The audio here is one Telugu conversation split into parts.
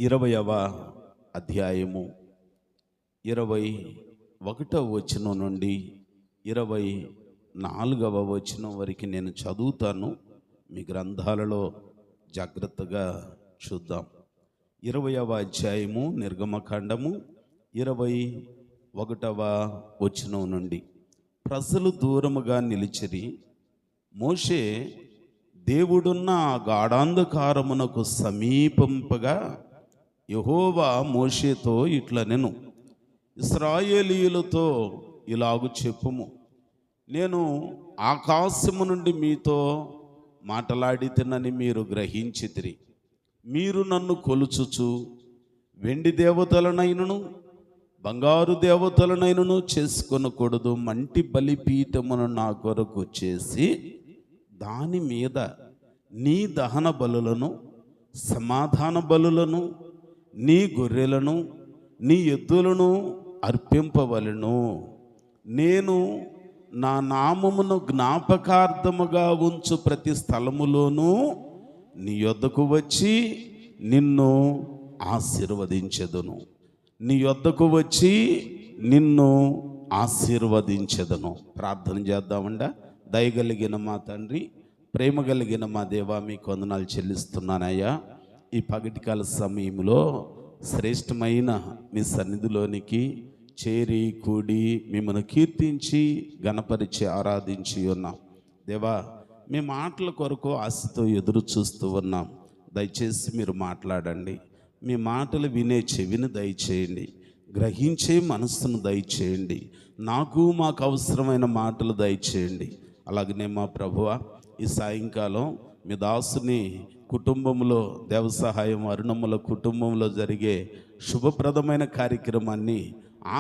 20వ అధ్యాయము 21వ వచనం నుండి 24వ వచనం వరకు నేను చదువుతాను. మీ గ్రంథాలలో జాగ్రత్తగా చూద్దాం. 20వ అధ్యాయము నిర్గమకాండము 21వ వచనం నుండి. ప్రజలు దూరముగా నిలిచిరి. మోషే దేవుడున్న ఆ గాఢాంధకారమునకు సమీపింపగా యెహోవా మోషేతో ఇట్లనెను, ఇశ్రాయేలీయులతో ఇలాగు చెప్పుము, నేను ఆకాశము నుండి మీతో మాటలాడితినని మీరు గ్రహించితిరి. మీరు నన్ను కొలుచుచు వెండి దేవతలనైనను బంగారు దేవతలనైనను చేసుకొనకూడదు. మంటి బలిపీఠమును నా కొరకు చేసి దాని మీద నీ దహన బలులను, సమాధాన బలులను, నీ గొర్రెలను, నీ ఎద్దులను అర్పింపవలెను. నేను నా నామమును జ్ఞాపకార్థముగా ఉంచు ప్రతి స్థలములోనూ నీ యొద్దకు వచ్చి నిన్ను ఆశీర్వదించెదను. నీ యొద్దకు వచ్చి నిన్ను ఆశీర్వదించెదను. ప్రార్థన చేద్దామండా. దయగలిగిన మా తండ్రి, ప్రేమ కలిగిన మా దేవా, మీకు వందనాలు చెల్లిస్తున్నానయ్యా. ఈ పగటికాల సమయంలో శ్రేష్టమైన మీ సన్నిధిలోనికి చేరి కూడి మిమ్మల్ని కీర్తించి గణపరిచి ఆరాధించి ఉన్నాం. దేవా, మీ మాటల కొరకు ఆశతో ఎదురు చూస్తూ ఉన్నాం. దయచేసి మీరు మాట్లాడండి. మీ మాటలు వినే చెవిని దయచేయండి, గ్రహించే మనస్సును దయచేయండి. మాకు అవసరమైన మాటలు దయచేయండి. అలాగనే మా ప్రభువా, ఈ సాయంకాలం మీ దాసుని కుటుంబంలో, దేవ సహాయం అరుణముల కుటుంబంలో జరిగే శుభప్రదమైన కార్యక్రమాన్ని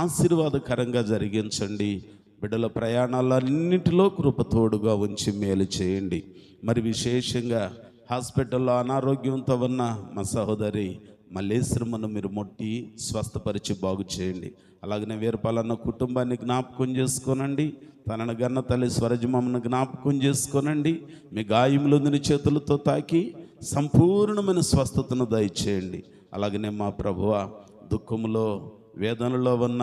ఆశీర్వాదకరంగా జరిగించండి. బిడ్డల ప్రయాణాలన్నింటిలో కృపతోడుగా ఉంచి మేలు చేయండి. మరి విశేషంగా హాస్పిటల్లో అనారోగ్యంతో ఉన్న మా సహోదరి మల్లేశ్వరమ్మను మీరు ముట్టి స్వస్థపరిచి బాగు చేయండి. అలాగనే వీరపాలన్న కుటుంబాన్ని జ్ఞాపకం చేసుకోనండి. తనను గన్న తల్లి స్వరజమమ్మను జ్ఞాపకం చేసుకోనండి. మీ గాయములందుని చేతులతో తాకి సంపూర్ణమైన స్వస్థతను దయచేయండి. అలాగనే మా ప్రభువ, దుఃఖములో వేదనలో ఉన్న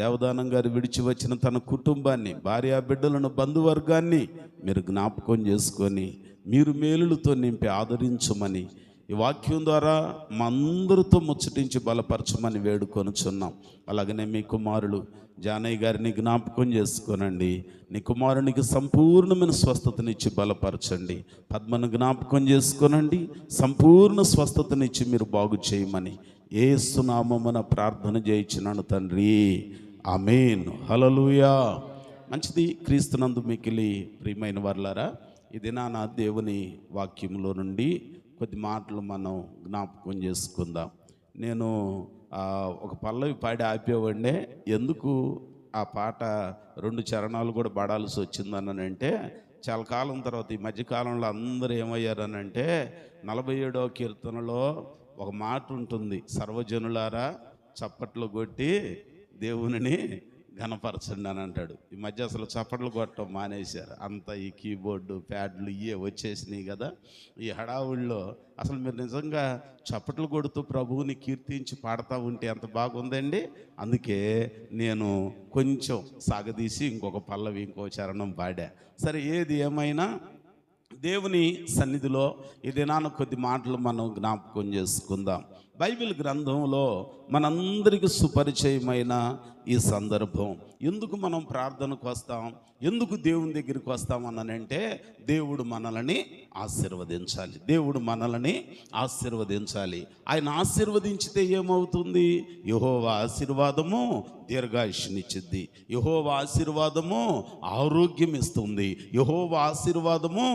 దేవదానం గారు విడిచి వచ్చిన తన కుటుంబాన్ని, భార్యా బిడ్డలను, బంధువర్గాన్ని మీరు జ్ఞాపకం చేసుకొని మీరు మేలులతో నింపి ఆదరించమని ఈ వాక్యం ద్వారా మా అందరితో ముచ్చటించి బలపరచమని వేడుకొనుచున్నాం. అలాగనే మీ కుమారుడు జానయ్య గారిని జ్ఞాపకం చేసుకోనండి. నీ కుమారునికి సంపూర్ణమైన స్వస్థతనిచ్చి బలపరచండి. పద్మను జ్ఞాపకం చేసుకోనండి, సంపూర్ణ స్వస్థతనిచ్చి మీరు బాగు చేయమని యేసు నామమున ప్రార్థన చేయించున్నాను తండ్రి, ఆమేన్. హల్లెలూయా. మంచిది. క్రీస్తునందు మిక్కిలి ప్రియమైన వారలారా, ఈ దినాన దేవుని వాక్యంలో నుండి కొద్ది మాటలు మనం జ్ఞాపకం చేసుకుందాం. నేను ఒక పల్లవి పాడి ఆపేవాడినే. ఎందుకు ఆ పాట 2 చరణాలు కూడా పాడాల్సి వచ్చిందనంటే, చాలా కాలం తర్వాత ఈ మధ్యకాలంలో అందరూ ఏమయ్యారనంటే, 47వ కీర్తనలో ఒక మాట ఉంటుంది, సర్వజనులారా చప్పట్లు కొట్టి దేవునిని ఘనపరచండి అని అంటాడు. ఈ మధ్య అసలు చప్పట్లు కొట్టడం మానేశారు. అంతా ఈ కీబోర్డు ప్యాడ్లు ఇవే వచ్చేసినాయి కదా. ఈ హడావుల్లో అసలు మీరు నిజంగా చప్పట్లు కొడుతూ ప్రభువుని కీర్తించి పాడుతూ ఉంటే ఎంత బాగుందండి. అందుకే నేను కొంచెం సాగదీసి ఇంకొక పల్లవి, ఇంకో చరణం పాడా. సరే, ఏది ఏమైనా దేవుని సన్నిధిలో ఈ దినాన కొద్ది మాటలు మనం జ్ఞాపకం చేసుకుందాం. బైబిల్ గ్రంథంలో మనందరికీ సుపరిచయమైన ఈ సందర్భం. ఎందుకు మనం ప్రార్థనకు వస్తాం, ఎందుకు దేవుని దగ్గరికి వస్తామనంటే, దేవుడు మనల్ని ఆశీర్వదించాలి. దేవుడు మనల్ని ఆశీర్వదించాలి. ఆయన ఆశీర్వదించితే ఏమవుతుంది? యెహోవా ఆశీర్వాదము దీర్ఘాయుష్నిచ్చిద్ది. యెహోవా ఆశీర్వాదము ఆరోగ్యం ఇస్తుంది. యెహోవా ఆశీర్వాదము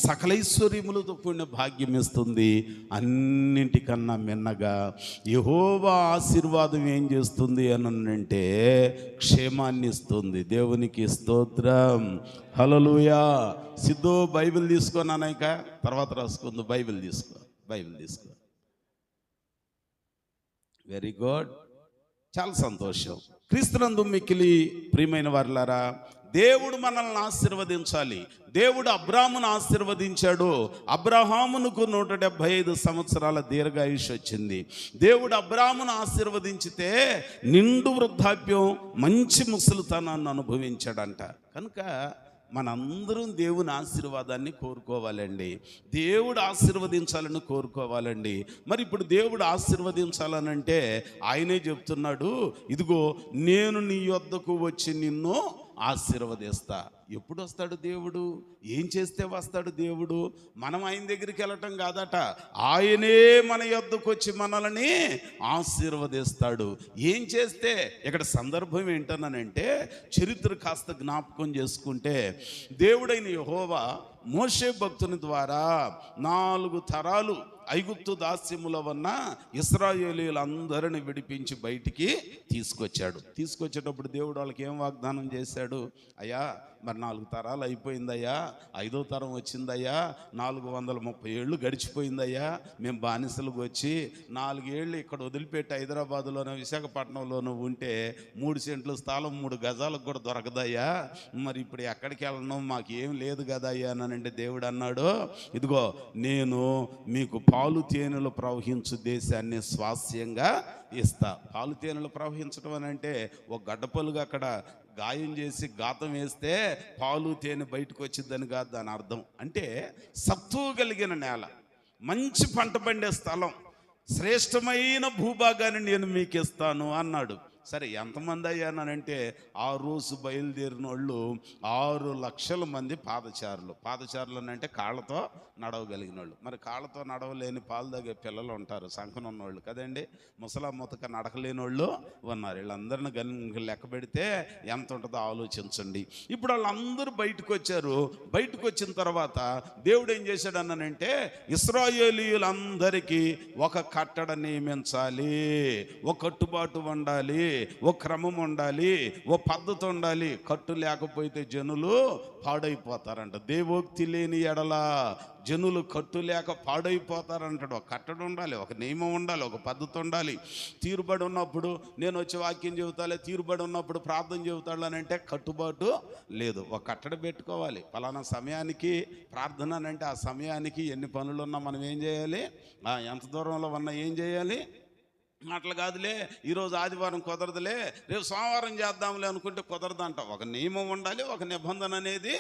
సకలైశ్వర్యములతో కూడిన భాగ్యం ఇస్తుంది. అన్నింటికన్నా మిన్నగా యెహోవా ఆశీర్వాదం ఏం చేస్తుంది అనంటే, క్షేమాన్ని ఇస్తుంది. దేవునికి స్తోత్రం. హల్లెలూయా. సిద్ధు బైబిల్ తీసుకున్నాక తర్వాత రాసుకుందు. బైబిల్ తీసుకో. Very good. చాలా సంతోషం. క్రీస్తునందు మిక్కిలి ప్రియమైన వారలారా, దేవుడు మనల్ని ఆశీర్వదించాలి. దేవుడు అబ్రాహామును ఆశీర్వదించాడు. అబ్రహామునకు 175 సంవత్సరాల దీర్ఘాయుష్ వచ్చింది. దేవుడు అబ్రాహామును ఆశీర్వదించితే నిండు వృద్ధాప్యం, మంచి ముసలితనాన్ని అనుభవించాడంట. కనుక మనందరం దేవుని ఆశీర్వాదాన్ని కోరుకోవాలండి. దేవుడు ఆశీర్వదించాలని కోరుకోవాలండి. మరి ఇప్పుడు దేవుడు ఆశీర్వదించాలనంటే ఆయనే చెప్తున్నాడు, ఇదిగో నేను నీ యొద్దకు వచ్చి నిన్ను ఆశీర్వదిస్తా. ఎప్పుడు వస్తాడు దేవుడు? ఏం చేస్తే వస్తాడు దేవుడు? మనం ఆయన దగ్గరికి వెళ్ళటం కాదట, ఆయనే మన యొద్దకు వచ్చి మనల్ని ఆశీర్వదిస్తాడు. ఏం చేస్తే? ఇక్కడ సందర్భం ఏంటనంటే, చరిత్ర కాస్త జ్ఞాపకం చేసుకుంటే, దేవుడైన యెహోవా మోషే భక్తుని ద్వారా 4 తరాలు ఐగుప్తు దాస్యముల వలన ఇశ్రాయేలీయులందరిని విడిపించి బయటికి తీసుకొచ్చేటప్పుడు దేవుడు వాళ్ళకి ఏం వాగ్దానం చేశాడు? అయ్యా మరి 4 తరాలు అయిపోయిందయ్యా, 5వ తరం వచ్చిందయ్యా, 430 ఏళ్ళు గడిచిపోయిందయ్యా, మేము బానిసలకు వచ్చి 4 ఏళ్ళు ఇక్కడ వదిలిపెట్టి హైదరాబాదులోనో విశాఖపట్నంలోనూ ఉంటే 3 సెంట్ల స్థలం 3 గజాలకు కూడా దొరకదయ్యా, మరి ఇప్పుడు ఎక్కడికి వెళ్ళను, మాకు ఏం లేదు కదా అయ్యా అంటే దేవుడు అన్నాడు, ఇదిగో నేను మీకు పాలు తేనెలు ప్రవహించు దేశాన్ని స్వాస్యంగా ఇస్తా. పాలు తేనెలు ప్రవహించడం అని అంటే ఒక గడ్డపలుగా అక్కడ గాయం చేసి గాతం వేస్తే పాలు తేనె బయటకు వచ్చిందని కాదు దాని అర్థం. అంటే సత్తువ కలిగిన నేల, మంచి పంట పండే స్థలం, శ్రేష్టమైన భూభాగాన్ని నేను మీకు ఇస్తాను అన్నాడు. సరే ఎంతమంది అయ్యానంటే ఆ రోజు బయలుదేరిన వాళ్ళు 6 లక్షల మంది పాదచారులు అంటే కాళ్ళతో నడవగలిగిన వాళ్ళు. మరి కాళ్ళతో నడవలేని పాలు తాగే పిల్లలు ఉంటారు, సంకన ఉన్నవాళ్ళు కదండి, ముసలా ముతక నడకలేని వాళ్ళు ఉన్నారు. వీళ్ళందరిని లెక్క పెడితే ఎంత ఉంటుందో ఆలోచించండి. ఇప్పుడు వాళ్ళందరూ బయటకు వచ్చారు. బయటకు వచ్చిన తర్వాత దేవుడు ఏం చేశాడు అన్నానంటే, ఇశ్రాయేలీయులందరికీ ఒక కట్టడ నియమించాలి, ఒక కట్టుబాటు ఉండాలి, ఓ క్రమం ఉండాలి, ఓ పద్ధతి ఉండాలి. కట్టు లేకపోతే జనులు పాడైపోతారంట. దేవోక్తి లేని ఎడల జనులు కట్టు లేక పాడైపోతారంటాడు. ఒక కట్టడి ఉండాలి, ఒక నియమం ఉండాలి, ఒక పద్ధతి ఉండాలి. తీరుబడి ఉన్నప్పుడు నేను వచ్చి వాక్యం చెబుతాలే, తీరుబడి ఉన్నప్పుడు ప్రార్థన చెబుతాడు అని అంటే కట్టుబాటు లేదు. ఒక కట్టడి పెట్టుకోవాలి. ఫలానా సమయానికి ప్రార్థన అని అంటే ఆ సమయానికి ఎన్ని పనులు ఉన్నా మనం ఏం చేయాలి, ఎంత దూరంలో ఉన్నా ఏం చేయాలి, అట్లా కాదులే ఈరోజు ఆదివారం కుదరదులే రేపు సోమవారం చేద్దాంలే అనుకుంటే కుదరదంట. ఒక నియమం ఉండాలి, ఒక నిబంధన అనేది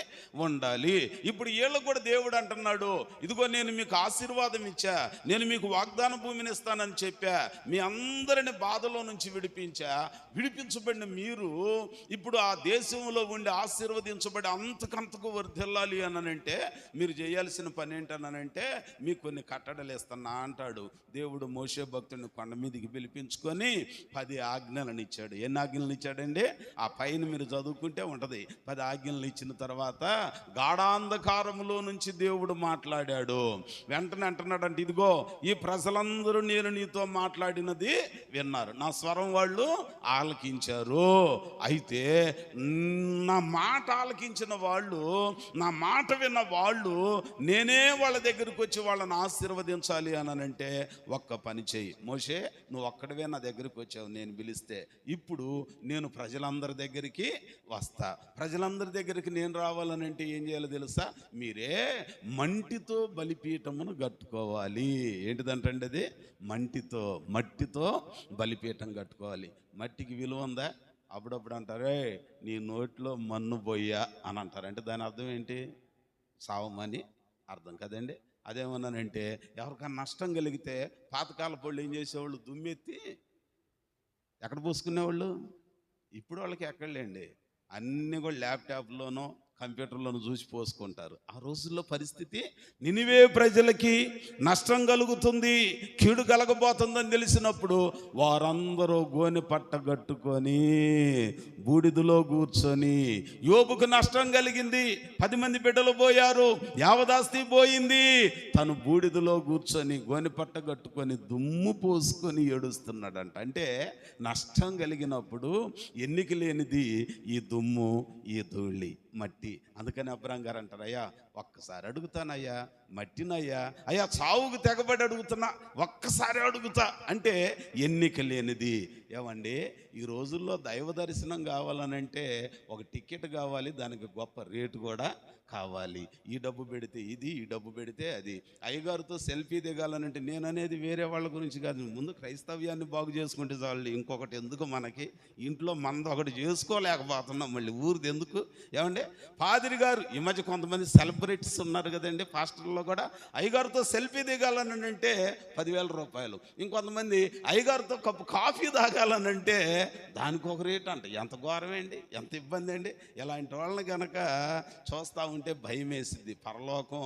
ఉండాలి. ఇప్పుడు వీళ్ళకు కూడా దేవుడు అంటున్నాడు, ఇదిగో నేను మీకు ఆశీర్వాదం ఇచ్చా, నేను మీకు వాగ్దాన భూమిని ఇస్తానని చెప్పా, మీ అందరిని బాధలో నుంచి విడిపించబడిన మీరు ఇప్పుడు ఆ దేశంలో ఉండి ఆశీర్వదించబడి అంతకంతకు వర్ధిల్లాలి అనంటే మీరు చేయాల్సిన పని ఏంటనంటే మీకు కొన్ని కట్టడలు ఇస్తున్నా అంటాడు. దేవుడు మోషే భక్తుడిని కొండ మీదకి పిలిపించుకొని 10 ఆజ్ఞలను ఇచ్చాడు. ఎన్ని ఆజ్ఞలను ఇచ్చాడండి? ఆ పైన మీరు చదువుకుంటే ఉంటుంది. 10 ఆజ్ఞలను ఇచ్చిన తర్వాత గాఢాంధకారములో నుంచి దేవుడు మాట్లాడాడు. వెంటనే అంటున్నాడంటే, ఇదిగో ఈ ప్రజలందరూ నేను నీతో మాట్లాడినది విన్నారు, నా స్వరం వాళ్ళు ఆలకించారు. అయితే నా మాట ఆలకించిన వాళ్ళు, నా మాట విన్న వాళ్ళు, నేనే వాళ్ళ దగ్గరికి వచ్చి వాళ్ళని ఆశీర్వదించాలి అనంటే ఒక్క పని చెయ్యి మోషే, నువ్వు ఒక్కడవే నా దగ్గరికి వచ్చావు నేను పిలిస్తే, ఇప్పుడు నేను ప్రజలందరి దగ్గరికి వస్తా. ప్రజలందరి దగ్గరికి నేను రావాలనంటే ఏం చేయాలో తెలుసా? మీరే మంటితో బలిపీఠమును కట్టుకోవాలి. ఏంటిదంటండి అది? మట్టితో బలిపీఠం కట్టుకోవాలి. మట్టికి విలువ ఉందా? అప్పుడప్పుడు అంటారే నీ నోట్లో మన్ను బొయ్యా అని అంటారు. అంటే దాని అర్థం ఏంటి? సావమని అర్థం కదండి. అదేమన్నానంటే ఎవరికైనా నష్టం కలిగితే పాతకాలపు వాళ్ళు ఏం చేసేవాళ్ళు, దుమ్మెత్తి ఎక్కడ పోసుకునేవాళ్ళు. ఇప్పుడు వాళ్ళకి ఎక్కడలేండి, అన్నీ కూడా ల్యాప్టాప్లోనో కంప్యూటర్లను చూసి పోసుకుంటారు. ఆ రోజుల్లో పరిస్థితి, నినివే ప్రజలకి నష్టం కలుగుతుంది, కీడు కలగబోతుందని తెలిసినప్పుడు వారందరూ గోనె పట్ట కట్టుకొని బూడిదలో కూర్చొని, యోబుకు నష్టం కలిగింది, 10 మంది బిడ్డలు పోయారు, యావదాస్తి పోయింది, తను బూడిదలో కూర్చొని గోనె పట్ట కట్టుకొని దుమ్ము పోసుకొని ఏడుస్తున్నాడంట. అంటే నష్టం కలిగినప్పుడు ఎన్నిక లేనిది ఈ దుమ్ము, ఈ ధూళి, మట్టి. అందుకని అబ్రాం గారు అంటారు, అయ్యా ఒక్కసారి అడుగుతానయ్యా, మట్టినయ్యా, అయ్యా చావుకు తెగబడి అడుగుతున్నా, ఒక్కసారి అడుగుతా అంటే ఎన్నిక లేనిది. ఏమండి, ఈ రోజుల్లో దైవ దర్శనం కావాలనంటే ఒక టికెట్ కావాలి, దానికి గొప్ప రేటు కూడా కావాలి. ఈ డబ్బు పెడితే ఇది, ఈ డబ్బు పెడితే అది. అయ్యగారితో సెల్ఫీ దిగాలనంటే, నేను అనేది వేరే వాళ్ళ గురించి కాదు, ముందు క్రైస్తవ్యాన్ని బాగు చేసుకుంటే చాలు. ఇంకొకటి ఎందుకు మనకి? ఇంట్లో మనది ఒకటి చేసుకోలేకపోతున్నాం, మళ్ళీ ఊరిది ఎందుకు? ఏమంటే పాదిరి గారు ఈ మధ్య కొంతమంది సెలబ్రిటీస్ ఉన్నారు కదండి, పాస్టర్లో కూడా, అయ్యగారితో సెల్ఫీ దిగాలని అంటే 10,000 రూపాయలు. ఇంకొంతమంది అయ్యగారితో కప్పు కాఫీ తాగాలనంటే దానికి ఒక రేటు అంట. ఎంత ఘోరమేండి, ఎంత ఇబ్బంది అండి. ఇలాంటి వాళ్ళని కనుక చూస్తూ ఉంటే భయం వేసింది. పరలోకం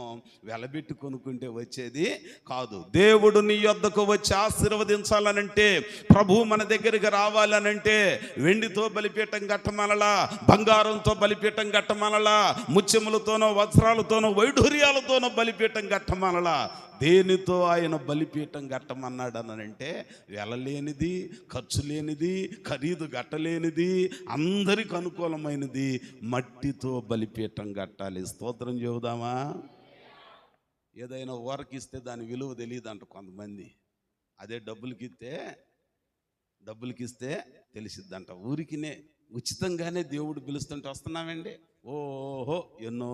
వెలబెట్టి కొనుక్కుంటే వచ్చేది కాదు. దేవుడు నీ యొద్దకు వచ్చి ఆశీర్వదించాలనంటే, ప్రభు మన దగ్గరికి రావాలనంటే, వెండితో బలిపీఠం కట్టమనలా, బంగారంతో బలిపీఠం కట్టమనలా, ముత్యములతోనో వజ్రాలతోనో వైఢూర్యాలతోనో బలిపీఠం కట్టమనలా. దేనితో ఆయన బలిపీఠం కట్టమన్నాడు అనంటే, వెళ్ళలేనిది, ఖర్చు లేనిది, ఖరీదు కట్టలేనిది, అందరికి అనుకూలమైనది మట్టితో బలిపీఠం కట్టాలి. స్తోత్రం చెబుదామా? ఏదైనా ఊరకిస్తే దాని విలువ తెలియదంట కొంతమంది. అదే డబ్బులకిస్తే తెలిసిద్దంట. ఊరికినే ఉచితంగానే దేవుడు పిలుస్తుంటే వస్తున్నామండి. ఓహో, ఎన్నో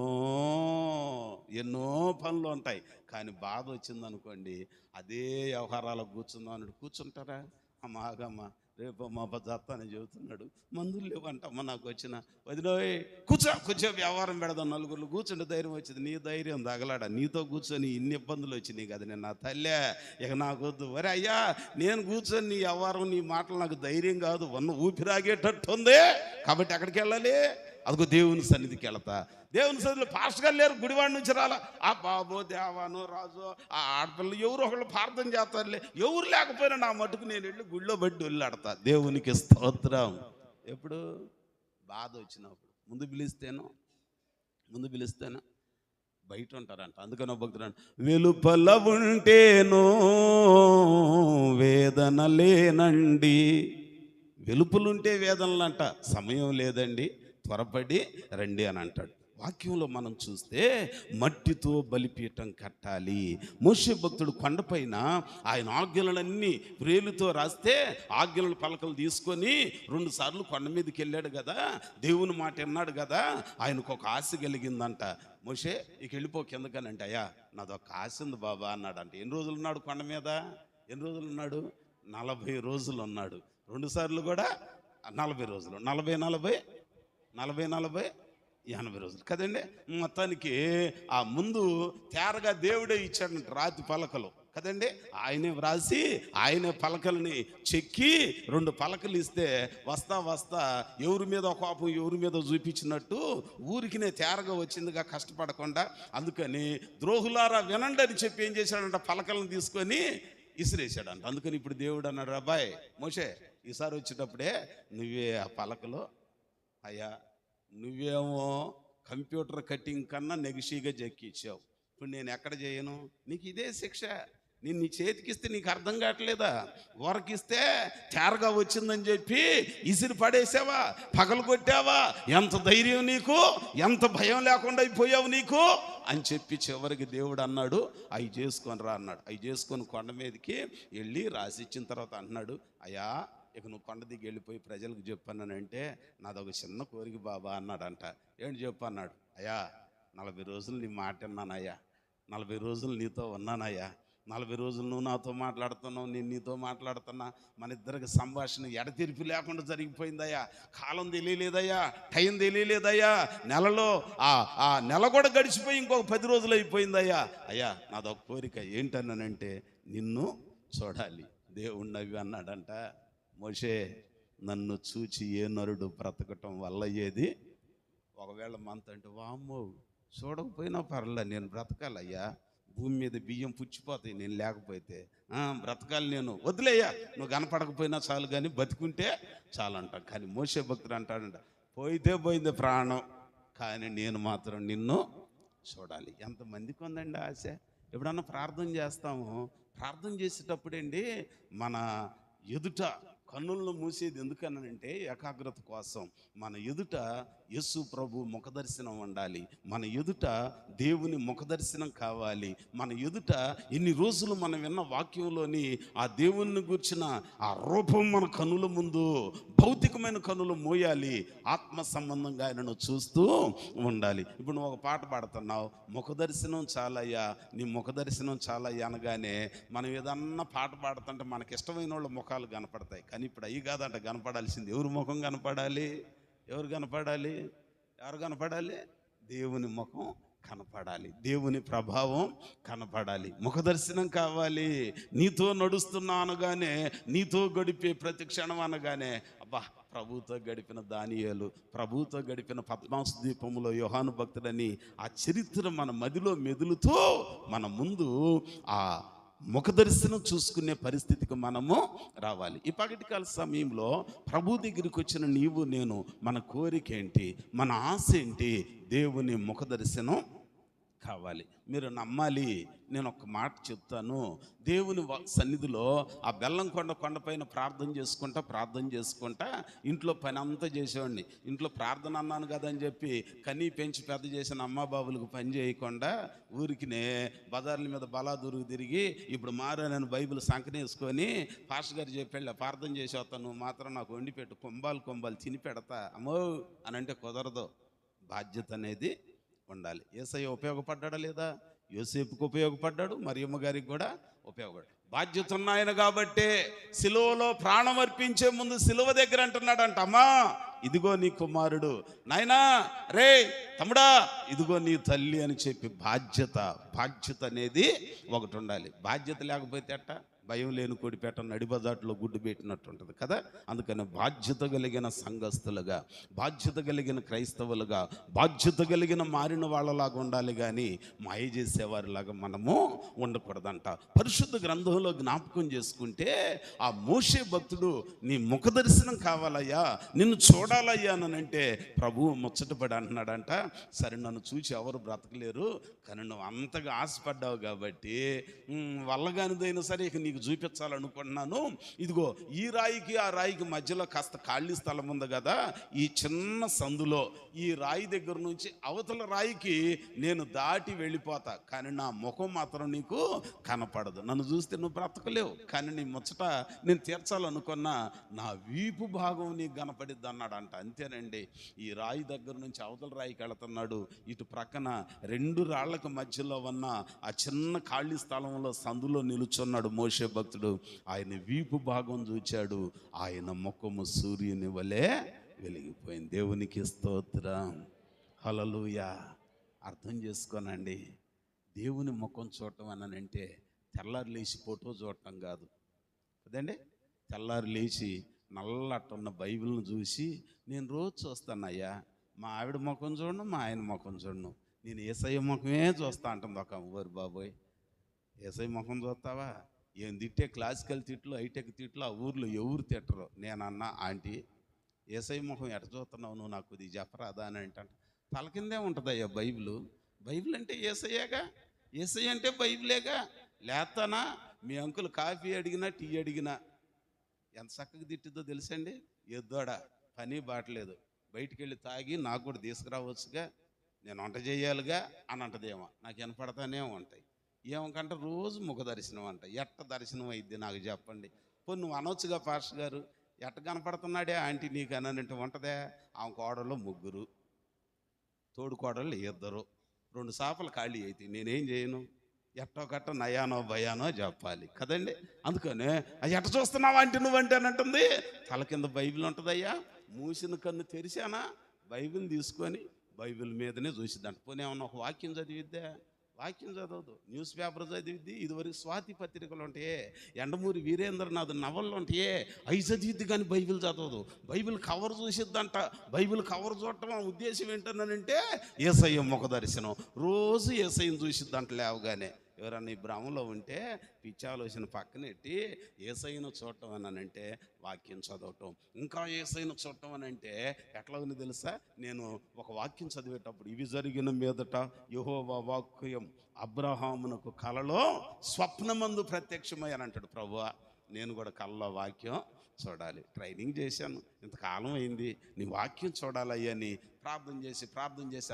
పనులు ఉంటాయి. కానీ బాధ వచ్చిందనుకోండి, అదే వ్యవహారాలకు కూర్చుందాం అన్నట్టు కూర్చుంటారా? ఆగమ్మా, రేపు మా చేస్తానని చెబుతున్నాడు, మందులు లేవంటమ్మా నాకు వచ్చిన వదిలోయ్, కూర్చో వ్యవహారం పెడదాం, నలుగురు కూర్చుంటే ధైర్యం వచ్చింది. నీ ధైర్యం తగలాడా? నీతో కూర్చొని ఇన్ని ఇబ్బందులు వచ్చినాయి కదా, నేను నా తల్లే, ఇక నాకు వద్దు. వరే అయ్యా, నేను కూర్చొని నీ వ్యవహారం, నీ మాటలు నాకు ధైర్యం కాదు, ఊపిరాగేటట్టు ఉంది. కాబట్టి ఎక్కడికి వెళ్ళాలి? అదిగో దేవుని సన్నిధికి వెళతా. దేవుని సన్నిధిలో పాస్టర్ గారు లేరు, గుడివాడి నుంచి రాలా. ఆ బాబో, దేవాను, రాజు, ఆ ఆడపిల్లలు ఎవరు ఒకళ్ళు ప్రార్థన చేస్తారులే. ఎవరు లేకపోయినా నా మటుకు నేను వెళ్ళి గుళ్ళో బట్టి వెళ్ళాడతా. దేవునికి స్తోత్రం. ఎప్పుడు బాధ వచ్చినప్పుడు ముందు పిలిస్తేనో బయట ఉంటారంట. అందుకని భక్తుడు వెలుపల ఉంటేనో వేదన లేనండి. వెలుపులుంటే వేదనలంట, సమయం లేదండి, త్వరపడి రండి అని అంటాడు. వాక్యంలో మనం చూస్తే మట్టితో బలిపీఠం కట్టాలి. మోషే భక్తుడు కొండపైన ఆయన ఆజ్ఞలన్నీ వ్రేలుతో రాస్తే ఆజ్ఞల పలకలు తీసుకొని 2 సార్లు కొండ మీదకి వెళ్ళాడు కదా, దేవుని మాట విన్నాడు కదా, ఆయనకు ఒక ఆశ కలిగిందంట. మోషే ఇక వెళ్ళిపో కిందకనంటే, అయ్యా నాదొక ఆశ ఉంది బాబా అన్నాడంట. ఎన్ని రోజులు ఉన్నాడు కొండ మీద? 40 రోజులు ఉన్నాడు. 2 సార్లు కూడా 40 రోజులు, 40 80 రోజులు కదండి. మొత్తానికి ఆ ముందు తేరగా దేవుడే ఇచ్చాడంట రాతి పలకలు కదండి. ఆయనే వ్రాసి, ఆయనే పలకల్ని చెక్కి 2 పలకలు ఇస్తే వస్తా ఎవరి మీద కోపం ఎవరి మీద చూపించినట్టు ఊరికినే తేరగా వచ్చిందిగా, కష్టపడకుండా. అందుకని ద్రోహులారా వినండి అని చెప్పి ఏం చేశాడంట, పలకలను తీసుకొని ఇసిరేసాడంట. అందుకని ఇప్పుడు దేవుడు అన్నాడు, అబ్బాయి మోషే, ఈసారి వచ్చేటప్పుడే నువ్వే ఆ పలకలు, అయ్యా నువ్వేమో కంప్యూటర్ కటింగ్ కన్నా నెగిషిగా చెక్కిచ్చావు, ఇప్పుడు నేను ఎక్కడ చేయను? నీకు ఇదే శిక్ష. నేను నీ చేతికిస్తే నీకు అర్థం కావట్లేదా? ఊరకిస్తే తేరగా వచ్చిందని చెప్పి ఇసిరి పడేసావా, పగలు కొట్టావా? ఎంత ధైర్యం నీకు, ఎంత భయం లేకుండా అయిపోయావు నీకు అని చెప్పి చివరికి దేవుడు అన్నాడు, అవి చేసుకొని రా అన్నాడు. అవి చేసుకొని కొండ మీదకి వెళ్ళి రాసిచ్చిన తర్వాత అంటున్నాడు, అయ్యా ఇక నువ్వు కొండ దిగి వెళ్ళిపోయి ప్రజలకు చెప్పానంటే నాదొక చిన్న కోరిక బాబా అన్నాడంట. ఏంటి చెప్పు అన్నాడు. అయ్యా 40 రోజులు నీ మాట విన్నానయ్యా, 40 రోజులు నీతో ఉన్నానయ్యా, 40 రోజులు నువ్వు నాతో మాట్లాడుతున్నావు, నేను నీతో మాట్లాడుతున్నా, మన ఇద్దరికి సంభాషణ ఎడతెరిపి లేకుండా జరిగిపోయిందయ్యా. కాలం తెలియలేదయ్యా, టైం తెలియలేదయ్యా, నెలలో ఆ నెల కూడా గడిచిపోయి ఇంకొక 10 రోజులు అయిపోయిందయ్యా. అయ్యా నాదొక కోరిక ఏంటన్నానంటే నిన్ను చూడాలి. దేవుడు నవ్వి అన్నాడంట, మోషే నన్ను చూచి ఏ నరుడు బ్రతకటం వల్ల ఏది? ఒకవేళ మనతంటే వామ్మో చూడకపోయినా పర్లే, నేను బ్రతకాలయ్యా, భూమి మీద బియ్యం పుచ్చిపోతాయి నేను లేకపోతే, బ్రతకాలి నేను, వదిలేయ్యా నువ్వు కనపడకపోయినా చాలు కానీ బతికుంటే చాలు అంటాం. కానీ మోషే భక్తుడు అంటాడంట, పోయితే పోయింది ప్రాణం, కానీ నేను మాత్రం నిన్ను చూడాలి. ఎంతమందికి ఉందండి ఆశ? ఎప్పుడన్నా ప్రార్థన చేస్తాము, ప్రార్థన చేసేటప్పుడండి మన ఎదుట కన్నులను మూసేది ఎందుకనంటే ఏకాగ్రత కోసం. మన ఎదుట యేసు ప్రభు ముఖదర్శనం ఉండాలి, మన ఎదుట దేవుని ముఖదర్శనం కావాలి, మన ఎదుట ఇన్ని రోజులు మనం విన్న వాక్యంలోని ఆ దేవుణ్ణి గూర్చిన ఆ రూపం మన కన్నుల ముందు, భౌతికమైన కన్నులు మోయాలి, ఆత్మ సంబంధంగా ఆయనను చూస్తూ ఉండాలి. ఇప్పుడు నువ్వు ఒక పాట పాడుతున్నావు, ముఖదర్శనం చాలయ్యా, నీ ముఖదర్శనం చాలయ్యా అనగానే మనం ఏదన్నా పాట పాడుతుంటే మనకి ఇష్టమైన వాళ్ళ ముఖాలు కనపడతాయి. కానీ ఇప్పుడు అవి కాదంట కనపడాల్సింది. ఎవరి ముఖం కనపడాలి? ఎవరు కనపడాలి? ఎవరు కనపడాలి? దేవుని ముఖం కనపడాలి, దేవుని ప్రభావం కనపడాలి, ముఖదర్శనం కావాలి. నీతో నడుస్తున్నా అనగానే, నీతో గడిపే ప్రతి క్షణం అనగానే, అబ్బా ప్రభుతో గడిపిన దానియేలు, ప్రభుతో గడిపిన పద్మాసు ద్వీపంలో యోహాను భక్తుడని ఆ చరిత్ర మన మదిలో మెదులుతూ మన ముందు ఆ ముఖదర్శనం చూసుకునే పరిస్థితికి మనము రావాలి. ఈ పగటికాల సమయంలో ప్రభు దగ్గరికి వచ్చిన నీవు నేను, మన కోరిక ఏంటి, మన ఆశ ఏంటి? దేవుని ముఖదర్శనం కావాలి. మీరు నమ్మాలి, నేను ఒక మాట చెప్తాను. దేవుని సన్నిధిలో ఆ బెల్లం కొండపైన ప్రార్థన చేసుకుంటా ఇంట్లో పని అంతా చేసేవాడిని. ఇంట్లో ప్రార్థన అన్నాను కదా అని చెప్పి కనీ పెంచి పెద్ద చేసిన అమ్మ బాబులకు పని చేయకుండా ఊరికినే బజార్ల మీద బలాదూరుకు తిరిగి ఇప్పుడు నేను బైబిల్ సంకనేసుకొని పాస్టర్ గారు చెప్పాళ్ళ ప్రార్థన చేసి వస్తాను, నువ్వు మాత్రం నాకు వండి పెట్టు, కొంబాలు తిని పెడతా అమ్మో అని అంటే కుదరదు. బాధ్యత అనేది ఉండాలి. యేసయ్య ఉపయోగపడ్డా లేదా? యోసేపుకు ఉపయోగపడ్డాడు, మరియమ్మ గారికి కూడా ఉపయోగపడ్డాడు. బాధ్యత ఉన్నాయన కాబట్టే సిలువలో ప్రాణం అర్పించే ముందు సిలువ దగ్గర అంటున్నాడంట, అమ్మా ఇదిగో నీ కుమారుడు, నాయనా రే తమ్ముడా ఇదిగో నీ తల్లి అని చెప్పి బాధ్యత అనేది ఒకటి ఉండాలి. బాధ్యత లేకపోతే అట్ట భయం లేని కోడిపేట నడిబజాట్లో గుడ్డు పెట్టినట్టు ఉంటుంది కదా. అందుకని బాధ్యత కలిగిన సంఘస్థులుగా, బాధ్యత కలిగిన క్రైస్తవులుగా, బాధ్యత కలిగిన మారిన వాళ్ళలాగా ఉండాలి, కానీ మాయ చేసేవారిలాగా మనము ఉండకూడదంట. పరిశుద్ధ గ్రంథంలో జ్ఞాపకం చేసుకుంటే ఆ మోషే భక్తుడు, నీ ముఖదర్శనం కావాలయ్యా, నిన్ను చూడాలయ్యా అని అంటే ప్రభువు ముచ్చటపడి అంటున్నాడంట, సరే నన్ను చూసి ఎవరు బ్రతకలేరు, కానీ నువ్వు అంతగా ఆశపడ్డావు కాబట్టి వల్లగానిదైనా సరే ఇక నీకు చూపించాలనుకుంటున్నాను. ఇదిగో ఈ రాయికి ఆ రాయికి మధ్యలో కాస్త ఖాళీ స్థలం ఉంది కదా, ఈ చిన్న సందులో ఈ రాయి దగ్గర నుంచి అవతల రాయికి నేను దాటి వెళ్ళిపోతా, కానీ నా ముఖం మాత్రం నీకు కనపడదు. నన్ను చూస్తే నువ్వు బ్రతకలేవు, కానీ నీ ముచ్చట నేను తీర్చాలనుకున్నా నా వీపు భాగం నీకు కనపడిద్ది అన్నాడంట. అంతేనండి, ఈ రాయి దగ్గర నుంచి అవతల రాయికి వెళుతున్నాడు. ఇటు ప్రక్కన రెండు రాళ్లకు మధ్యలో ఉన్న ఆ చిన్న ఖాళీ స్థలంలో సందులో నిలుచున్నాడు మోషే భక్తుడు. ఆయన వీపు భాగం చూచాడు, ఆయన ముఖము సూర్యుని వలె వెలిగిపోయింది. దేవునికి స్తోత్రం, హల్లెలూయా. అర్థం చేసుకోనండి, దేవుని ముఖం చూడటం అనంటే తెల్లారి లేచి ఫోటో చూడటం కాదు కదండి. తెల్లారి లేచి నల్లట్టున్న బైబిల్ను చూసి నేను రోజు చూస్తానయ్యా, మా ఆవిడ ముఖం చూడను, మా ఆయన ముఖం చూడను, నేను యేసయ్య ముఖమే చూస్తా అంటుంది ఒక ఊరు. బాబోయ్, యేసయ్య ముఖం చూస్తావా? ఏం తిట్టే క్లాసికల్ తిట్లు, హైటెక్ తిట్లు ఆ ఊర్లో ఎవరు తిట్టరు. నేనన్నా ఆంటీ యేసయ్య ముఖం ఎట చూస్తున్నావు నువ్వు, నాకు ఇది చెప్పరాదా అని అంటే తల కిందే ఉంటుంది అయ్యా బైబిల్ అంటే యేసయ్యగా, యేసయ్య అంటే బైబిలేగా. లేస్తానా మీ అంకుల్ కాఫీ అడిగినా టీ అడిగినా ఎంత చక్కగా తిట్టిద్దో తెలుసండి. ఎద్దోడ పని బాటలేదు, బయటికి వెళ్ళి తాగి నాకు కూడా తీసుకురావచ్చుగా, నేను వంట చేయాలిగా అని అంటదేమో, నాకు వినపడతానే ఉంటాయి. ఏమంటే రోజు ముఖ దర్శనం అంట. ఎట్ట దర్శనం అయింది నాకు చెప్పండి. పోనీ నువ్వు అనొచ్చుగా పాస్టర్ గారు, ఎట్ట కనపడుతున్నాడే ఆంటీ నీకు అనంటే ఉంటుందే. ఆమె కోడళ్ళు 3, తోడు కోడళ్ళు 2, 2 సాపలు ఖాళీ అయితే నేనేం చేయను? ఎట్టో కట్ట నయానో భయానో చెప్పాలి కదండి. అందుకనే ఎట్ట చూస్తున్నావా అంటే నువ్వంటే అని అంటుంది. తల కింద బైబిల్ ఉంటుందయ్యా, మూసిన కన్ను తెరిచానా బైబిల్ తీసుకొని బైబిల్ మీదనే చూసిద్దంట. పోనీ ఏమన్నా ఒక వాక్యం చదివిద్దా? వాక్యం చదవదు, న్యూస్ పేపర్ చదివిద్ది. ఇదివరకు స్వాతి పత్రికలు ఉంటాయే, ఎండమూరి వీరేంద్రనాథ్ నవళ్ళు ఉంటాయే, అవి చదివిద్ది, కానీ బైబిల్ చదవదు. బైబిల్ కవర్ చూసిద్దంట. బైబిల్ కవర్ చూడటం ఉద్దేశం ఏంటనంటే యేసయ్య ముఖ దర్శనం. రోజు యేసయ్యను చూసిద్దంట లేవగానే. ఎవరన్నా ఈ భ్రమంలో ఉంటే పిచ్చి ఆలోచన పక్కనెట్టి యేసయ్యను చూడటం అనంటే వాక్యం చదవటం, ఇంకా యేసయ్యను చూడటం అనంటే ఎట్లా ఉంది తెలుసా? నేను ఒక వాక్యం చదివేటప్పుడు, ఇవి జరిగిన మీదట యెహోవా వాక్యం అబ్రహామునకు కలలో స్వప్నమందు ప్రత్యక్షమై అని అంటాడు. ప్రభువా నేను కూడా కళ్ళలో వాక్యం చూడాలి. ట్రైనింగ్ చేశాను, ఇంతకాలం అయింది, నీ వాక్యం చూడాలయ్యా అని ప్రార్థన చేసి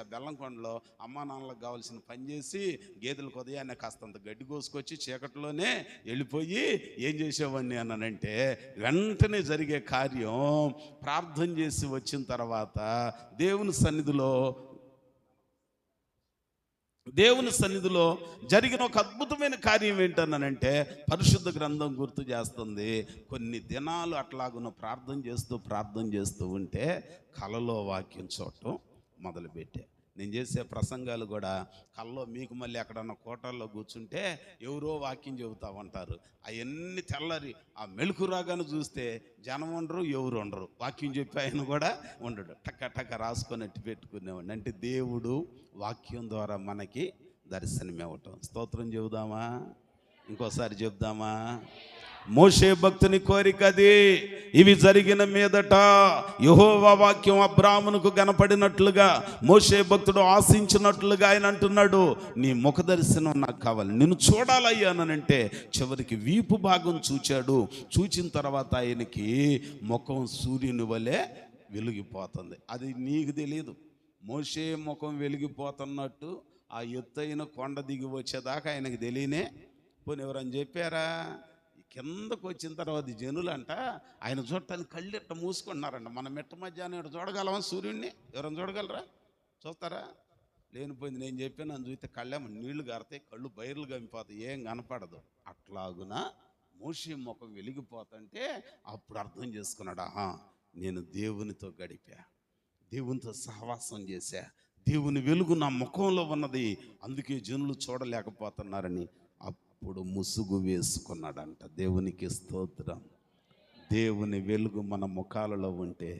ఆ బెల్లంకొండలో అమ్మా నాన్నలకు కావాల్సిన పని చేసి గేదెలకు ఉదయాన్నే కాస్తంత గడ్డి కోసుకొచ్చి చీకట్లోనే వెళ్ళిపోయి ఏం చేసేవాడిని అన్నానంటే, వెంటనే జరిగే కార్యం ప్రార్థన చేసి వచ్చిన తర్వాత దేవుని సన్నిధిలో జరిగిన ఒక అద్భుతమైన కార్యం ఏంటన్నానంటే, పరిశుద్ధ గ్రంథం గుర్తు చేస్తుంది. కొన్ని దినాలు అట్లాగున్న ప్రార్థన చేస్తూ ఉంటే కలలో వాక్యం చూడటం మొదలుపెట్టే. నేను చేసే ప్రసంగాలు కూడా కల్లో మీకు మళ్ళీ ఎక్కడన్నా కోటల్లో కూర్చుంటే ఎవరో వాక్యం చెబుతా ఉంటారు. అవన్నీ తెల్లరి ఆ మెలుకు రాగానే చూస్తే జనం ఉండరు, ఎవరు ఉండరు, వాక్యం చెప్పి ఆయన కూడా ఉండడు. టక్క రాసుకొని పెట్టుకునేవాడిని. అంటే దేవుడు వాక్యం ద్వారా మనకి దర్శనమివ్వటం. స్తోత్రం చెబుదామా? ఇంకోసారి చెబుదామా? మోషే భక్తుని కోరిక అది. ఇవి జరిగిన మీదట యెహోవా వాక్యం అబ్రాహామునకు కనపడినట్లుగా, మోషే భక్తుడు ఆశించినట్లుగా ఆయన అంటున్నాడు, నీ ముఖ దర్శనం నాకు కావాలి, నిన్ను చూడాలయ్యానంటే చివరికి వీపు భాగం చూచాడు. చూచిన తర్వాత ఆయనకి ముఖం సూర్యుని వలె వెలిగిపోతుంది. అది నీకు తెలియదు. మోషే ముఖం వెలిగిపోతున్నట్టు ఆ ఎత్తైన కొండ దిగి వచ్చేదాకా ఆయనకు తెలియనే. పోనీ ఎవరని చెప్పారా? కిందకు వచ్చిన తర్వాత జనులంట ఆయన చూడటానికి కళ్ళు ఇట్ట మూసుకుంటున్నారంట. మనం మిట్ట మధ్యాహ్నం ఇట్ట చూడగలమా సూర్యుడిని? ఎవరైనా చూడగలరా? చూస్తారా? లేనిపోయింది. నేను చెప్పాను, నన్ను చూస్తే కళ్ళేమో నీళ్లు గారితే కళ్ళు బయర్లు గంపిపోతాయి, ఏం కనపడదు. అట్లాగున మోషే ముఖం వెలిగిపోతుంటే అప్పుడు అర్థం చేసుకున్నాడు, ఆహా నేను దేవునితో గడిపా, దేవునితో సహవాసం చేశా, దేవుని వెలుగు నా ముఖంలో ఉన్నది, అందుకే జనులు చూడలేకపోతున్నారని అప్పుడు ముసుగు వేసుకున్నాడంట. దేవునికి స్తోత్రం. దేవుని వెలుగు మన ముఖాలలో ఉంటే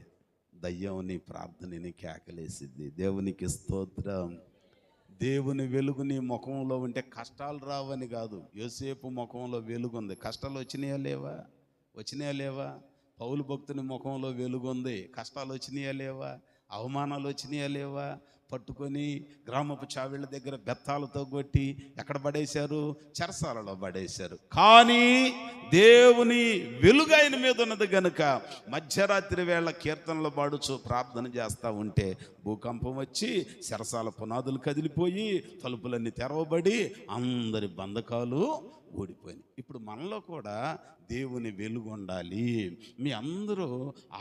దయ్యం ప్రార్థనని కేకలేసిద్ది. దేవునికి స్తోత్రం. దేవుని వెలుగు నీ ముఖంలో ఉంటే కష్టాలు రావని కాదు. యోసేపు ముఖంలో వెలుగు ఉంది, కష్టాలు వచ్చినాయా లేవా? పౌలు భక్తుని ముఖంలో వెలుగుంది, కష్టాలు వచ్చినాయా లేవా? అవమానాలు వచ్చినాయా లేవా? పట్టుకొని గ్రామపు చావిళ్ళ దగ్గర బెత్తాలతో కొట్టి ఎక్కడ పడేశారు? చెరసాలలో పడేశారు. కానీ దేవుని వెలుగు ఆయన మీద ఉన్నది గనుక మధ్యరాత్రి వేళ కీర్తనలు పాడుచు ప్రార్థన చేస్తూ ఉంటే భూకంపం వచ్చి చెరసాల పునాదులు కదిలిపోయి తలుపులన్నీ తెరవబడి అందరి బంధకాలు ఓడిపోయినాయి. ఇప్పుడు మనలో కూడా దేవుని వెలుగు ఉండాలి. మీ అందరూ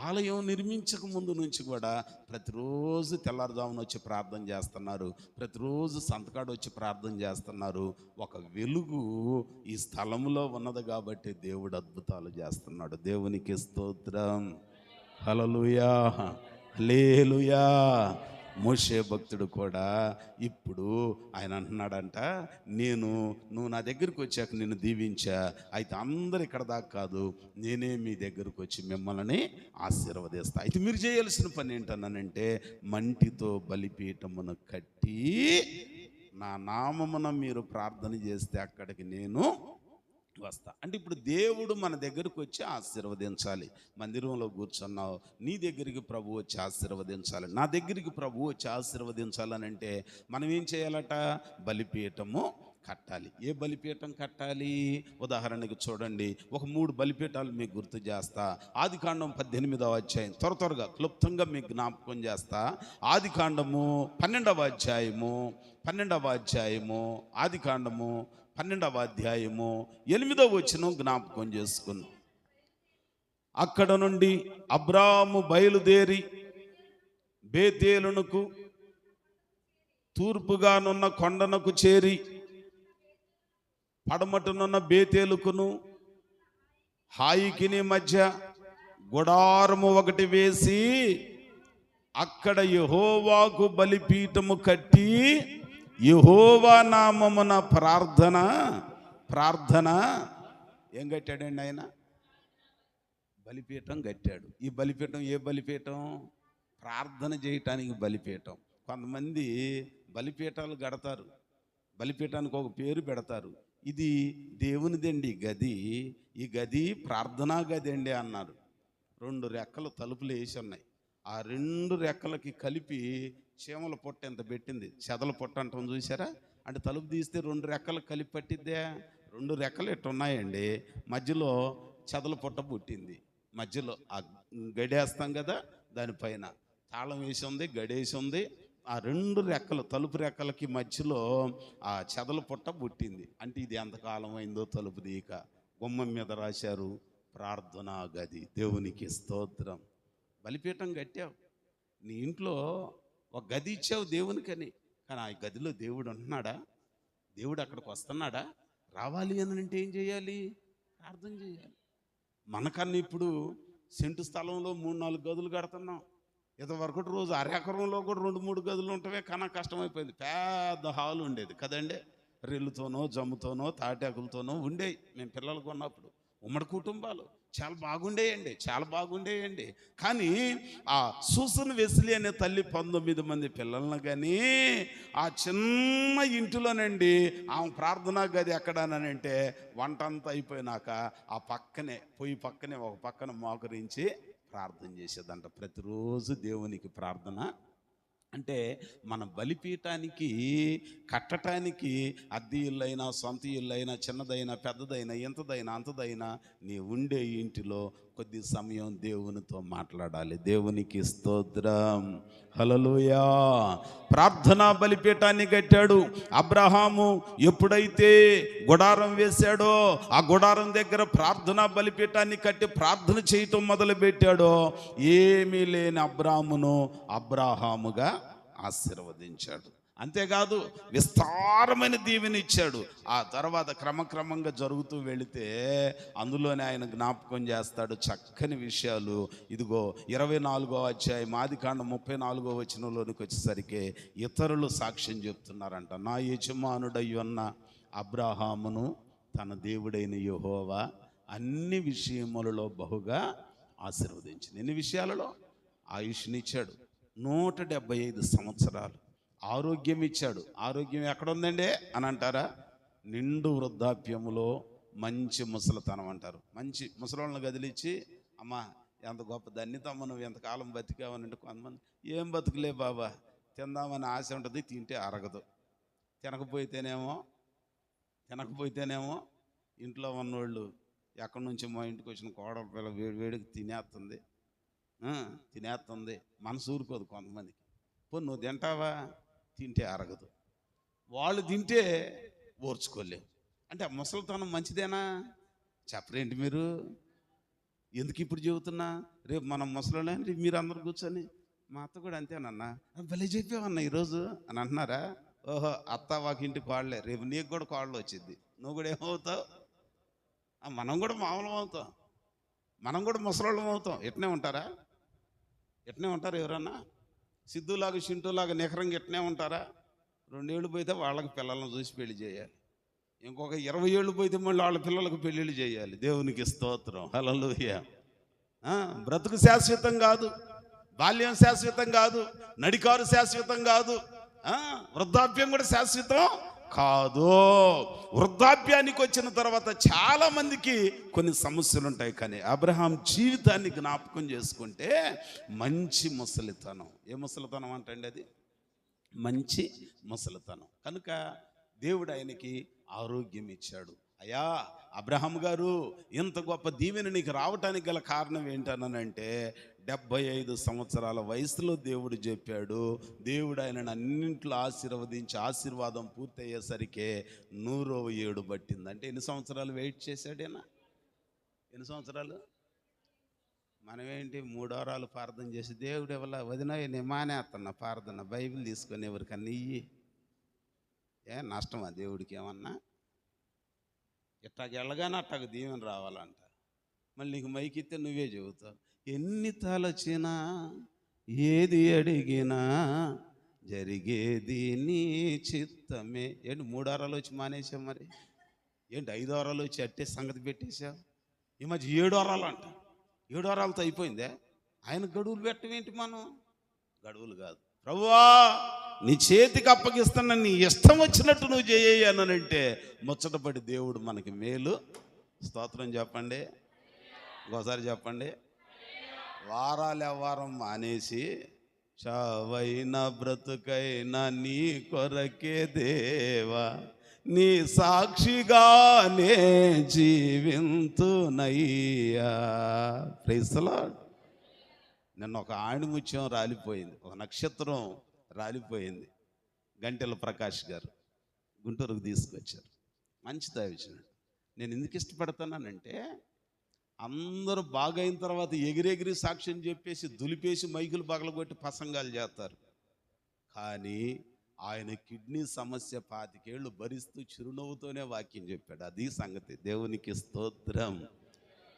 ఆలయం నిర్మించక ముందు నుంచి కూడా ప్రతిరోజు తెల్లారుజామున వచ్చి ప్రార్థన చేస్తున్నారు, ప్రతిరోజు సంతకాడు వచ్చి ప్రార్థన చేస్తున్నారు. ఒక వెలుగు ఈ స్థలంలో ఉన్నది కాబట్టి దేవుడు అద్భుతాలు చేస్తున్నాడు. దేవునికి స్తోత్రం. హల్లెలూయా, హల్లెలూయా. మోషే భక్తుడు కూడా ఇప్పుడు ఆయన అంటున్నాడంట, నువ్వు నా దగ్గరికి వచ్చాక నిన్ను దీవించా, అయితే అందరు ఇక్కడ దాకా కాదు, నేనే మీ దగ్గరకు వచ్చి మిమ్మల్ని ఆశీర్వదిస్తా. అయితే మీరు చేయాల్సిన పని ఏంటన్నానంటే, మంటితో బలిపీఠమును కట్టి నా నామమున మీరు ప్రార్థన చేస్తే అక్కడికి నేను వస్తా. అంటే ఇప్పుడు దేవుడు మన దగ్గరకు వచ్చి ఆశీర్వదించాలి. మందిరంలో కూర్చున్నావు, నీ దగ్గరికి ప్రభు వచ్చి ఆశీర్వదించాలి, నా దగ్గరికి ప్రభు వచ్చి ఆశీర్వదించాలని అంటే మనం ఏం చేయాలట? బలిపీఠము కట్టాలి. ఏ బలిపీఠం కట్టాలి? ఉదాహరణకి చూడండి, ఒక 3 బలిపీఠాలు మీకు గుర్తు చేస్తా. ఆదికాండం 18వ అధ్యాయం త్వరగా క్లుప్తంగా మీకు జ్ఞాపకం చేస్తా. ఆదికాండము 12వ అధ్యాయము ఆదికాండము 12వ అధ్యాయము 8వ వచనం జ్ఞాపకం చేసుకున్నాం. అక్కడ నుండి అబ్రాము బయలుదేరి బేతేలునకు తూర్పుగానున్న కొండనకు చేరి పడమటనున్న బేతేలుకును హాయికిని మధ్య గుడారము ఒకటి వేసి అక్కడ యెహోవాకు బలిపీఠము కట్టి యెహోవా నామమున ప్రార్థన ఏం కట్టాడండి ఆయన? బలిపీఠం కట్టాడు. ఈ బలిపీఠం ఏ బలిపీఠం? ప్రార్థన చేయటానికి బలిపీఠం. కొంతమంది బలిపీఠాలు కడతారు, బలిపీఠానికి ఒక పేరు పెడతారు. ఇది దేవునిదండి గది, ఈ గది ప్రార్థనా గది అండి అన్నారు. 2 రెక్కలు తలుపులు వేసి ఉన్నాయి. ఆ 2 రెక్కలకి కలిపి చీమల పొట్ట ఎంత పెట్టింది, చెదల పొట్ట అంటాం చూసారా? అంటే తలుపు తీస్తే 2 రెక్కలు కలిపి పట్టిద్దే. 2 రెక్కలు ఎట్టు ఉన్నాయండి, మధ్యలో చెదల పుట్ట పుట్టింది. మధ్యలో ఆ గడేస్తాం కదా, దానిపైన తాళం వేసి ఉంది, గడేసి ఉంది. ఆ రెండు రెక్కలు, తలుపు రెక్కలకి మధ్యలో ఆ చెదల పుట్ట పుట్టింది. అంటే ఇది ఎంతకాలం అయిందో తలుపు తీయక. గుమ్మం మీద రాశారు ప్రార్థనా గది. దేవునికి స్తోత్రం. బలిపీఠం కట్టావు, నీ ఇంట్లో ఒక గది ఇచ్చావు దేవునికని. కానీ ఆ గదిలో దేవుడు ఉంటున్నాడా? దేవుడు అక్కడికి వస్తున్నాడా? రావాలి అని అంటే ఏం చేయాలి? ప్రార్థన చేయాలి. మనకన్నా ఇప్పుడు సెంటు స్థలంలో 3-4 గదులు కడుతున్నాం. ఇంతవరకు రోజు అరెకరంలో కూడా 2-3 గదులు ఉంటవే కన్నా కష్టమైపోయింది. పెద్ద హాల్ ఉండేది కదండి, రెల్లుతోనో జమ్ముతోనో తాటాకులతోనో ఉండేవి. మేము పిల్లలకు ఉన్నప్పుడు ఉమ్మడి కుటుంబాలు చాలా బాగుండేయండి. కానీ ఆ సూసన్ వెస్లీ అనే తల్లి 19 మంది పిల్లలను కానీ ఆ చిన్న ఇంటిలోనండి ఆమె ప్రార్థనా గది ఎక్కడానంటే వంటంతా అయిపోయినాక ఆ పొయ్యి పక్కనే ఒక పక్కన మోకరించి ప్రార్థన చేసేదంట. ప్రతిరోజు దేవునికి ప్రార్థన. అంటే మన బలిపీఠానికి కట్టడానికి అద్దె ఇల్లైనా, సొంత ఇల్లైనా, చిన్నదైనా, పెద్దదైనా, ఎంతదైనా, అంతదైనా, నీ ఉండే ఇంటిలో కొద్ది సమయం దేవునితో మాట్లాడాలి. దేవునికి స్తోత్రం. హల్లెలూయా. ప్రార్థనా బలిపీఠాన్ని కట్టాడు అబ్రహాము. ఎప్పుడైతే గుడారం వేశాడో ఆ గుడారం దగ్గర ప్రార్థనా బలిపీఠాన్ని కట్టి ప్రార్థన చేయటం మొదలుపెట్టాడో ఏమీ లేని అబ్రాహాముగా ఆశీర్వదించాడు. అంతేకాదు విస్తారమైన దీవెన ఇచ్చాడు. ఆ తర్వాత క్రమక్రమంగా జరుగుతూ వెళితే అందులోనే ఆయన జ్ఞాపకం చేస్తాడు చక్కని విషయాలు. ఇదిగో 24వ అధ్యాయం ఆదికాండం 34వ వచనంలోనికి వచ్చేసరికి ఇతరులు సాక్ష్యం చెప్తున్నారంట. నా యజమానుడయ్యున్న అబ్రాహామును తన దేవుడైన యెహోవా అన్ని విషయములలో బహుగా ఆశీర్వదించింది. ఎన్ని విషయాలలో? ఆయుష్నిచ్చాడు, 175 సంవత్సరాలు. ఆరోగ్యం ఇచ్చాడు. ఆరోగ్యం ఎక్కడుందండి అని అంటారా? నిండు వృద్ధాప్యములో మంచి ముసలితనం అంటారు. మంచి ముసలోళ్ళని గదిలిచ్చి, అమ్మా ఎంత గొప్ప ధన్యతమ్మ, నువ్వు ఎంతకాలం బతికావనంటే కొంతమంది ఏం బతుకులే బాబా, తిందామని ఆశ ఉంటుంది, తింటే అరగదు. తినకపోతేనేమో ఇంట్లో ఉన్నోళ్ళు ఎక్కడి నుంచి మా ఇంటికి వచ్చిన కోడల పిల్ల వేడికి తినేస్తుంది, మనసు ఊరుకోదు కొంతమందికి. పో నువ్వు తింటావా? తింటే అరగదు. వాళ్ళు తింటే ఓర్చుకోలేవు. అంటే ఆ ముసలితనం మంచిదేనా? చెప్పరేంటి మీరు? ఎందుకు ఇప్పుడు చెబుతున్నా? రేపు మనం ముసలి మీరు అందరు కూర్చొని మా అత్త కూడా అంతేనన్నా, భలే చెప్పావన్నా ఈరోజు అని అంటున్నారా? ఓహో, అత్త వాకింటి కోడలే, రేపు నీకు కూడా కోడలు వచ్చింది, నువ్వు కూడా ఏమవుతావు? మనం కూడా మామూలు అవుతాం, మనం కూడా ముసలోళ్ళం అవుతాం. ఎట్నే ఉంటారు ఎవరన్నా? సిద్ధులాగా చింటూలాగా నిఖరంగా ఎట్నే ఉంటారా? 2 ఏళ్ళు పోతే వాళ్ళకి పిల్లలను చూసి పెళ్లి చేయాలి. ఇంకొక 20 ఏళ్ళు పోతే మళ్ళీ వాళ్ళ పిల్లలకు పెళ్ళిళ్ళు చేయాలి. దేవునికి స్తోత్రం. హల్లెలూయా. బ్రతుకు శాశ్వతం కాదు, బాల్యం శాశ్వతం కాదు, నడికారు శాశ్వతం కాదు, వృద్ధాప్యం కూడా శాశ్వతం కాదు. వృద్ధాప్యానికి వచ్చిన తర్వాత చాలా మందికి కొన్ని సమస్యలు ఉంటాయి. కానీ అబ్రహాం జీవితాన్ని జ్ఞాపకం చేసుకుంటే మంచి ముసలితనం. ఏ ముసలితనం అంటే అది మంచి ముసలితనం. కనుక దేవుడు ఆయనకి ఆరోగ్యం ఇచ్చాడు. అయ్యా అబ్రహాం గారు, ఇంత గొప్ప దీవెన నీకు రావటానికి గల కారణం ఏంటనంటే 75 సంవత్సరాల వయసులో దేవుడు చెప్పాడు. దేవుడు ఆయనను అన్నింట్లో ఆశీర్వదించి ఆశీర్వాదం పూర్తయ్యేసరికి 100వ ఏడు పట్టింది. అంటే ఎన్ని సంవత్సరాలు వెయిట్ చేశాడేనా? ఎన్ని సంవత్సరాలు? మనమేంటి 3 వారాలు ప్రార్థన చేసి దేవుడు ఎవరు వదిన నేను మానేస్తున్నా ప్రార్థన, బైబిల్ తీసుకొని ఎవరికన్నా ఇయ్యి. నష్టమా దేవుడికి ఏమన్నా? ఇట్టాగ వెళ్ళగానే అట్టాగ దీవెన రావాలంట. మళ్ళీ నీకు మైకిస్తే నువ్వే చెబుతావు. ఎన్ని తలచినా ఏది అడిగినా జరిగేది నీ చిత్తమే. ఏంటి 3 వారాలు వచ్చి మానేసావు? మరి ఏంటి 5 వారాలు వచ్చి అట్టే సంగతి పెట్టేశావు? ఈ మధ్య 7 వారాలు అంట. 7 వారాలతో అయిపోయిందే. ఆయన గడువులు పెట్టమేంటి? మనం గడువులు కాదు, ప్రభువా నీ చేతికి అప్పగిస్తున్న, నీ ఇష్టం వచ్చినట్టు నువ్వు చేయనంటే ముచ్చటపడి దేవుడు మనకి మేలు. స్తోత్రం చెప్పండి, ఇంకోసారి చెప్పండి. వారం మానేసి చావైనా బ్రతుకైనా నీ కొరకే దేవా, నీ సాక్షిగానే జీవింతునయ్యా. Praise the Lord. నిన్న ఒక ఆణిముత్యం రాలిపోయింది, ఒక నక్షత్రం రాలిపోయింది. గంటెల ప్రకాష్ గారు గుంటూరుకు తీసుకొచ్చారు. మంచి దైవజనుడు. నేను ఎందుకు ఇష్టపడతానంటే, అందరూ బాగైన తర్వాత ఎగిరెగిరి సాక్ష్యం చెప్పేసి దులిపేసి మైకులు పగలగొట్టి ప్రసంగాలు చేస్తారు. కానీ ఆయన కిడ్నీ సమస్య 25 ఏళ్ళు భరిస్తూ చిరునవ్వుతోనే వాక్యం చెప్పాడు. అది సంగతి. దేవునికి స్తోత్రం.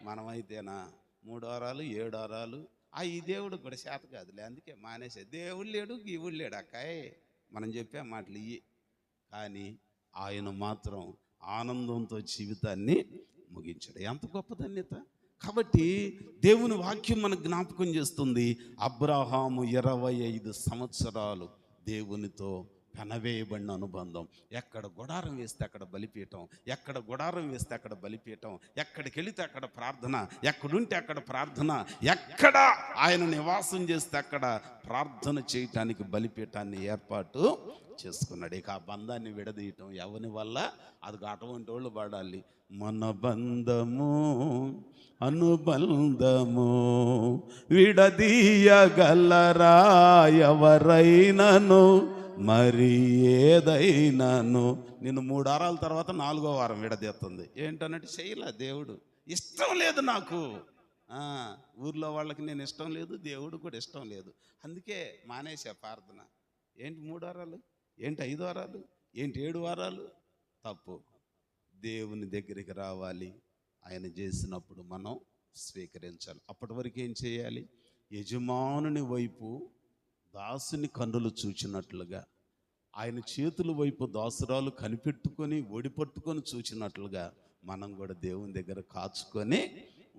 మనమైతేనా 3 వారాలు 7 వారాలు ఈ దేవుడు కూడా చేత కాదులే, అందుకే మానేసే. దేవుడు లేడు గీవుడు లేడు అక్కాయ్, మనం చెప్పే మాటలు ఇవి. కానీ ఆయన మాత్రం ఆనందంతో జీవితాన్ని ముగించాడు. ఎంత గొప్ప ధన్యత. కాబట్టి దేవుని వాక్యం మనకు జ్ఞాపకం చేస్తుంది, అబ్రహాము 25 సంవత్సరాలు దేవునితో పెనవేయబడిన అనుబంధం. ఎక్కడ గుడారం వేస్తే అక్కడ బలిపీఠం, ఎక్కడ గుడారం వేస్తే అక్కడ బలిపీఠం, ఎక్కడికి వెళితే అక్కడ ప్రార్థన, ఎక్కడుంటే అక్కడ ప్రార్థన, ఎక్కడ ఆయన నివాసం చేస్తే అక్కడ ప్రార్థన చేయటానికి బలిపీఠాన్ని ఏర్పాటు చేసుకున్నాడు. ఇక ఆ బంధాన్ని విడదీయటం ఎవరి వల్ల? అది అటువంటి వాళ్ళు పాడాలి. మన బంధము అనుబంధము విడదీయగలరా ఎవరైనను, మరి ఏదైనాను. నిన్ను 3 వారాల తర్వాత 4వ వారం విడదీస్తుంది. ఏంటన్నట్టు చేయలే దేవుడు. ఇష్టం లేదు నాకు. ఊర్లో వాళ్ళకి నేను ఇష్టం లేదు, దేవుడు కూడా ఇష్టం లేదు. అందుకే మానేసా ప్రార్థన. ఏంటి 3 వారాలు, ఏంటి 5 వారాలు, ఏంటి 7 వారాలు? తప్పు. దేవుని దగ్గరికి రావాలి, ఆయన చేసినప్పుడు మనం స్వీకరించాలి. అప్పటి వరకు ఏం చేయాలి? యజమానుని వైపు దాసుని కన్నులు చూచినట్లుగా, ఆయన చేతుల వైపు దాసురాలు కనిపెట్టుకొని ఒడిపట్టుకొని చూచినట్లుగా మనం కూడా దేవుని దగ్గర కాచుకొని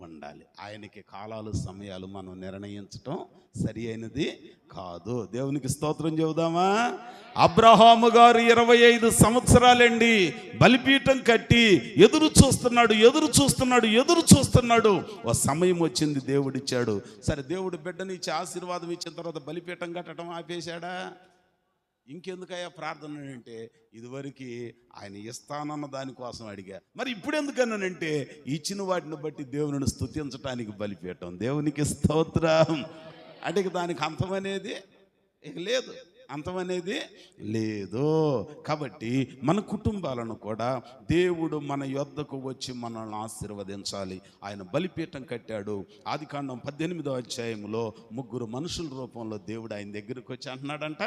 ఉండాలి. ఆయనకి కాలాలు సమయాలు మనం నిర్ణయించటం సరి అయినది కాదు. దేవునికి స్తోత్రం చెబుదామా? అబ్రహాము గారు 25 సంవత్సరాలండి బలిపీఠం కట్టి ఎదురు చూస్తున్నాడు. ఓ సమయం వచ్చింది, దేవుడిచ్చాడు. సరే, దేవుడు బిడ్డని ఇచ్చి ఆశీర్వాదం ఇచ్చిన తర్వాత బలిపీఠం కట్టడం ఆపేశాడా? ఇంకెందుకయ్యా ప్రార్థన అంటే, ఇదివరకు ఆయన ఇస్తానన్న దానికోసం అడిగా, మరి ఇప్పుడు ఎందుకన్నానంటే ఇచ్చిన వాటిని బట్టి దేవుని స్తుతించడానికి బలిపీఠం. దేవునికి స్తోత్రం. అంటే దానికి అంతమనేది ఇక లేదు, అంతమనేది లేదు. కాబట్టి మన కుటుంబాలను కూడా దేవుడు మన యొద్దకు వచ్చి మనల్ని ఆశీర్వదించాలి. ఆయన బలిపీఠం కట్టాడు. ఆదికాండం 18వ అధ్యాయంలో 3 మనుషుల రూపంలో దేవుడు ఆయన దగ్గరికి వచ్చి అంటున్నాడంట,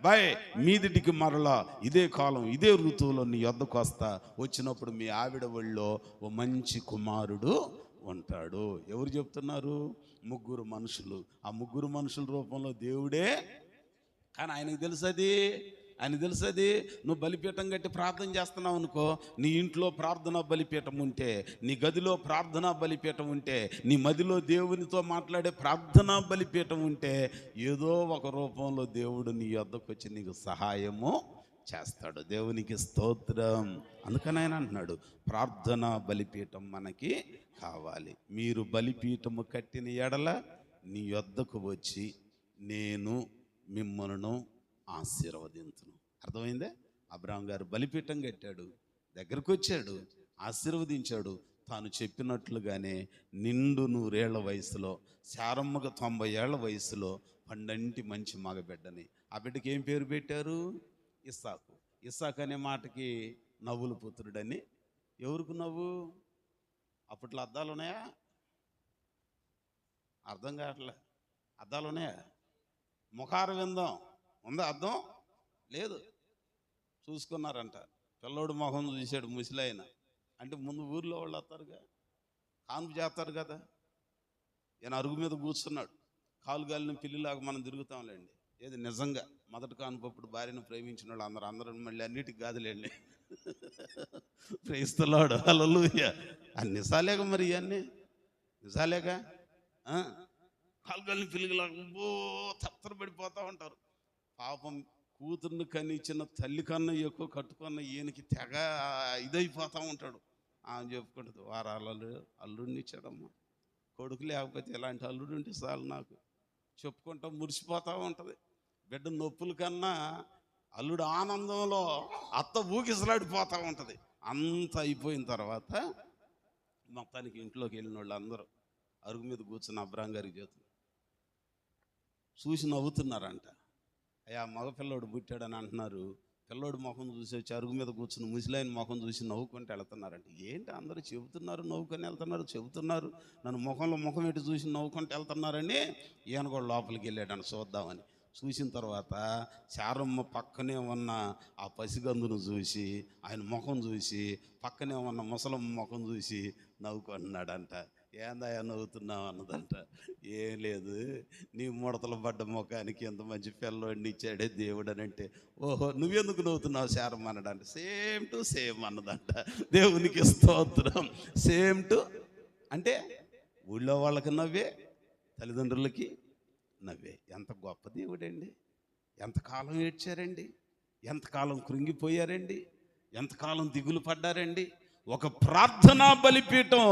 బాయ్ మీదిటికి మరలా ఇదే కాలం ఇదే ఋతువులో నీ యొద్దకు వస్తా, వచ్చినప్పుడు మీ ఆవిడ ఒళ్ళో ఓ మంచి కుమారుడు ఉంటాడు. ఎవరు చెప్తున్నారు? 3 మనుషులు. ఆ 3 మనుషుల రూపంలో దేవుడే. కానీ ఆయనకు తెలుసది నువ్వు బలిపీఠం కట్టి ప్రార్థన చేస్తున్నావు అనుకో, నీ ఇంట్లో ప్రార్థనా బలిపీఠం ఉంటే, నీ గదిలో ప్రార్థనా బలిపీఠం ఉంటే, నీ మదిలో దేవునితో మాట్లాడే ప్రార్థనా బలిపీఠం ఉంటే, ఏదో ఒక రూపంలో దేవుడు నీ వద్దకు వచ్చి నీకు సహాయము చేస్తాడు. దేవునికి స్తోత్రం. అందుకని ఆయన అంటున్నాడు, ప్రార్థనా బలిపీఠం మనకి కావాలి. మీరు బలిపీఠము కట్టిన ఎడల నీ వద్దకు వచ్చి నేను మిమ్మల్ని ఆశీర్వదించును. అర్థమైందే? అబ్రహాం గారు బలిపీఠం కట్టాడు, దగ్గరకు వచ్చాడు, ఆశీర్వదించాడు. తాను చెప్పినట్లుగానే నిండు 100 ఏళ్ల వయసులో, శారమ్మకు 90 ఏళ్ల వయసులో పండంటి మంచి మగబిడ్డని, ఆ బిడ్డకి ఏం పేరు పెట్టారు? ఇస్సాకు. ఇస్సాకు అనే మాటకి నవ్వుల పుత్రుడని. ఎవరికి నవ్వు? అప్పట్లో అద్దాలు ఉన్నాయా? అర్థం కావట్లే. అద్దాలు ఉన్నాయా? ముఖార విందం ఉందా? అర్థం లేదు. చూసుకున్నారంట. పిల్లోడు మొహం చూశాడు ముసలైన. అంటే ముందు ఊర్లో వాళ్ళు వస్తారుగా, కాన్పు చేస్తారు కదా. ఈయన అరుగు మీద కూర్చున్నాడు, కాలు గాలిని పిల్లిలాగా మనం తిరుగుతాంలేండి. ఏది నిజంగా మొదటి కానుపప్పుడు భార్యను ప్రేమించిన వాళ్ళు అందరూ మళ్ళీ అన్నిటికి కాదులేండి. ప్రేస్తున్నాడు. హల్లెలూయా. అన్ని నిజాలేగా, మరి ఇవన్నీ నిజాలేగా. కాలుగాలిని పిల్లిలాగా తత్తరపడిపోతూ ఉంటారు. పాపం కూతుర్ని కనిచ్చిన తల్లి కన్నా ఎక్కువ కట్టుకున్న ఈయనకి తెగ ఇదైపోతూ ఉంటాడు. ఆమె చెప్పుకుంటుంది, వారాలు అల్లుడిని ఇచ్చాడమ్మా, కొడుకు లేకపోతే ఇలాంటి అల్లుడు ఉంటే చాలు నాకు చెప్పుకుంటా మురిసిపోతూ ఉంటుంది. బిడ్డ నొప్పుల కన్నా అల్లుడు ఆనందంలో అత్త ఊగిసలాడిపోతూ ఉంటుంది. అంత అయిపోయిన తర్వాత మొత్తానికి ఇంట్లోకి వెళ్ళిన వాళ్ళు అందరూ అరుగు మీద కూర్చుని అబ్రాహం గారికి చేతులు చూసి నవ్వుతున్నారంట. అయ్యా మగపిల్లోడు పుట్టాడని అంటున్నారు, పిల్లోడు ముఖం చూసి వచ్చి అరుగు మీద కూర్చుని ముసలాయన ముఖం చూసి నవ్వుకుంటూ వెళ్తున్నారంట. ఏంటి అందరూ చెబుతున్నారు, నవ్వుకొని వెళ్తున్నారు, చెబుతున్నారు, నన్ను ముఖంలో ముఖం ఎటు చూసి నవ్వుకుంటూ వెళ్తున్నారని ఈయన కూడా లోపలికి వెళ్ళాడని చూద్దామని. చూసిన తర్వాత చారమ్మ పక్కనే ఉన్న ఆ పసిగందును చూసి ఆయన ముఖం చూసి పక్కనే ఉన్న ముసలమ్మ ముఖం చూసి నవ్వుకుంటున్నాడంట. ఏందయ్యా నవ్వుతున్నావు అన్నదంట. ఏం లేదు, నీ ముడతలు పడ్డ ముఖానికి ఎంత మంచి పిల్లోడిని ఇచ్చాడే దేవుడు అని అంటే, ఓహో నువ్వెందుకు నవ్వుతున్నావు శారమ్మ అన్నాడంట. సేమ్ టు సేమ్ అన్నదంట. దేవునికి స్తోత్రం. సేమ్ టు అంటే ఊళ్ళో వాళ్ళకి నవ్వే, తల్లిదండ్రులకి నవ్వే. ఎంత గొప్ప దేవుడండి! ఎంతకాలం ఏడ్చారండి, ఎంతకాలం కృంగిపోయారండి, ఎంతకాలం దిగులు పడ్డారండి. ఒక ప్రార్థనా బలిపీఠం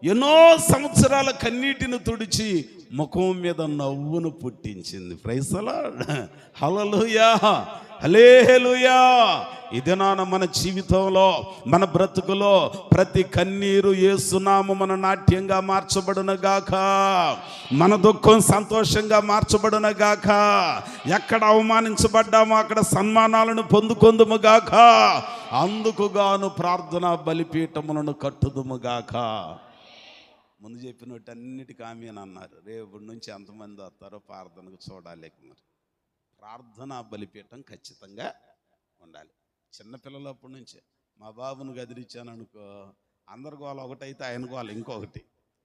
ఎన్నో సంవత్సరాల కన్నీటిని తుడిచి ముఖం మీద నవ్వును పుట్టించింది. Praise the Lord. Hallelujah, hallelujah. ఇదేనా మన జీవితంలో, మన బ్రతుకులో ప్రతి కన్నీరు యేసునామము మన నాట్యంగా మార్చబడునుగాక, మన దుఃఖం సంతోషంగా మార్చబడునుగాక, ఎక్కడ అవమానించబడ్డామో అక్కడ సన్మానాలను పొందుకొందుముగాక, అందుకుగాను ప్రార్థనా బలిపీఠములను కట్టుదుముగాక. ముందు చెప్పినట్టు అన్నిటికీ ఆమేన్ అన్నారు. రేపటి నుంచి ఎంతమంది వస్తారో ప్రార్థనకు చూడాలి. మరి ప్రార్థనా బలిపీఠం ఖచ్చితంగా ఉండాలి. చిన్నపిల్లలప్పటి నుంచే మా బాబును గదిరిచ్చాను అనుకో, అందరి గోల ఒకటైతే ఆయన గోల ఇంకొకటి.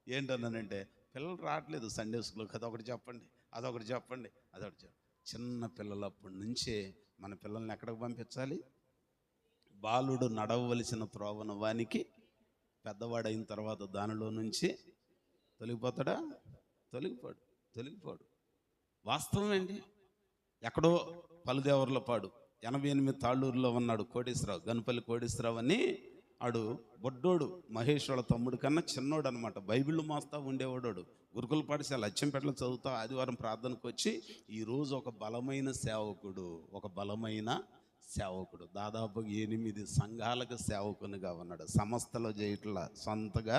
ఏంటన్నానంటే, పిల్లలు రావట్లేదు సండే స్కూల్కి, అదొకటి చెప్పండి, అదొకటి చెప్పండి, అదొకటి చెప్పండి. చిన్న పిల్లలప్పటి నుంచే మన పిల్లల్ని ఎక్కడికి పంపించాలి? బాలుడు నడవవలసిన త్రోవను వానికి, పెద్దవాడైన తర్వాత దానిలో నుంచి తొలగిపోతాడా? తొలగిపోడు. వాస్తవం అండి. ఎక్కడో పలుదేవర్లపాడు 88 తాళ్ళూరులో ఉన్నాడు కోటేశ్వరరావు, గనుపల్లి కోటేశ్వరరావు అని. ఆడు బొడ్డోడు, మహేష్ వాళ్ళ తమ్ముడు కన్నా చిన్నోడు అనమాట. బైబిళ్ళు మోస్తా ఉండేవాడు. గురుకుల పాఠశాల అచ్చంపేటలో చదువుతా ఆదివారం ప్రార్థనకు వచ్చి ఈరోజు ఒక బలమైన సేవకుడు దాదాపు 8 సంఘాలకు సేవకునిగా ఉన్నాడు. సంస్థలో చేయట్లా, సొంతగా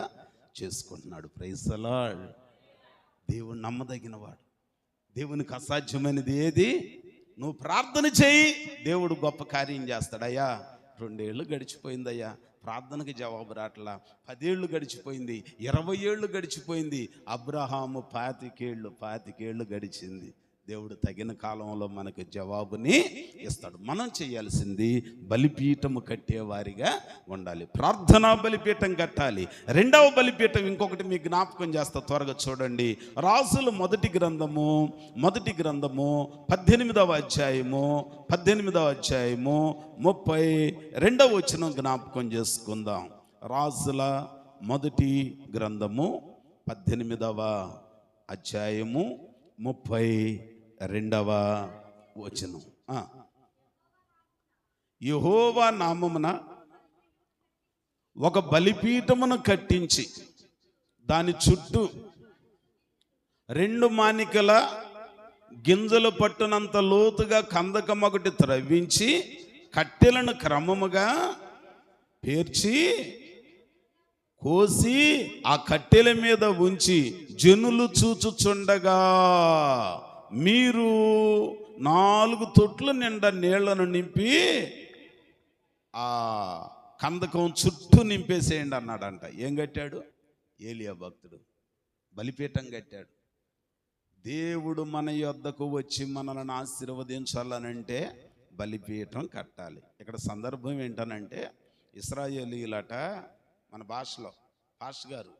చేసుకుంటున్నాడు. Praise the lord. దేవుడు నమ్మదగినవాడు. దేవునికి అసాధ్యమైనది ఏది? నువ్వు ప్రార్థన చేయి, దేవుడు గొప్ప కార్యం చేస్తాడయ్యా. 2 ఏళ్ళు గడిచిపోయిందయ్యా, ప్రార్థనకి జవాబు రాట్లా. 10 ఏళ్ళు గడిచిపోయింది, 20 ఏళ్ళు గడిచిపోయింది. అబ్రహాము 25 ఏళ్ళు గడిచింది. దేవుడు తగిన కాలంలో మనకు జవాబుని ఇస్తాడు. మనం చేయాల్సింది బలిపీఠము కట్టేవారిగా ఉండాలి. ప్రార్థనా బలిపీఠం కట్టాలి. రెండవ బలిపీఠం ఇంకొకటి మీకు జ్ఞాపకం చేస్తా, త్వరగా చూడండి. రాజుల మొదటి గ్రంథము 18వ అధ్యాయము 32వ వచనం జ్ఞాపకం చేసుకుందాం. రాజుల మొదటి గ్రంథము 18వ అధ్యాయము 32వ వచనం. యెహోవా నామమున ఒక బలిపీఠమును కట్టించి దాని చుట్టూ 2 మానికల గింజలు పట్టునంత లోతుగా కందకమొకటి త్రవ్వించి కట్టెలను క్రమముగా పేర్చి కోసి ఆ కట్టెల మీద ఉంచి జనులు చూచుచుండగా మీరు 4 తొట్ల నిండా నీళ్లను నింపి ఆ కందకం చుట్టూ నింపేసేయండి అన్నాడంట. ఏం కట్టాడు? ఏలియా భక్తుడు బలిపీఠం కట్టాడు. దేవుడు మన యొద్దకు వచ్చి మనల్ని ఆశీర్వదించాలనంటే బలిపీఠం కట్టాలి. ఇక్కడ సందర్భం ఏంటనంటే, ఇశ్రాయేలీలట మన భాషలో పాస్టర్ గారు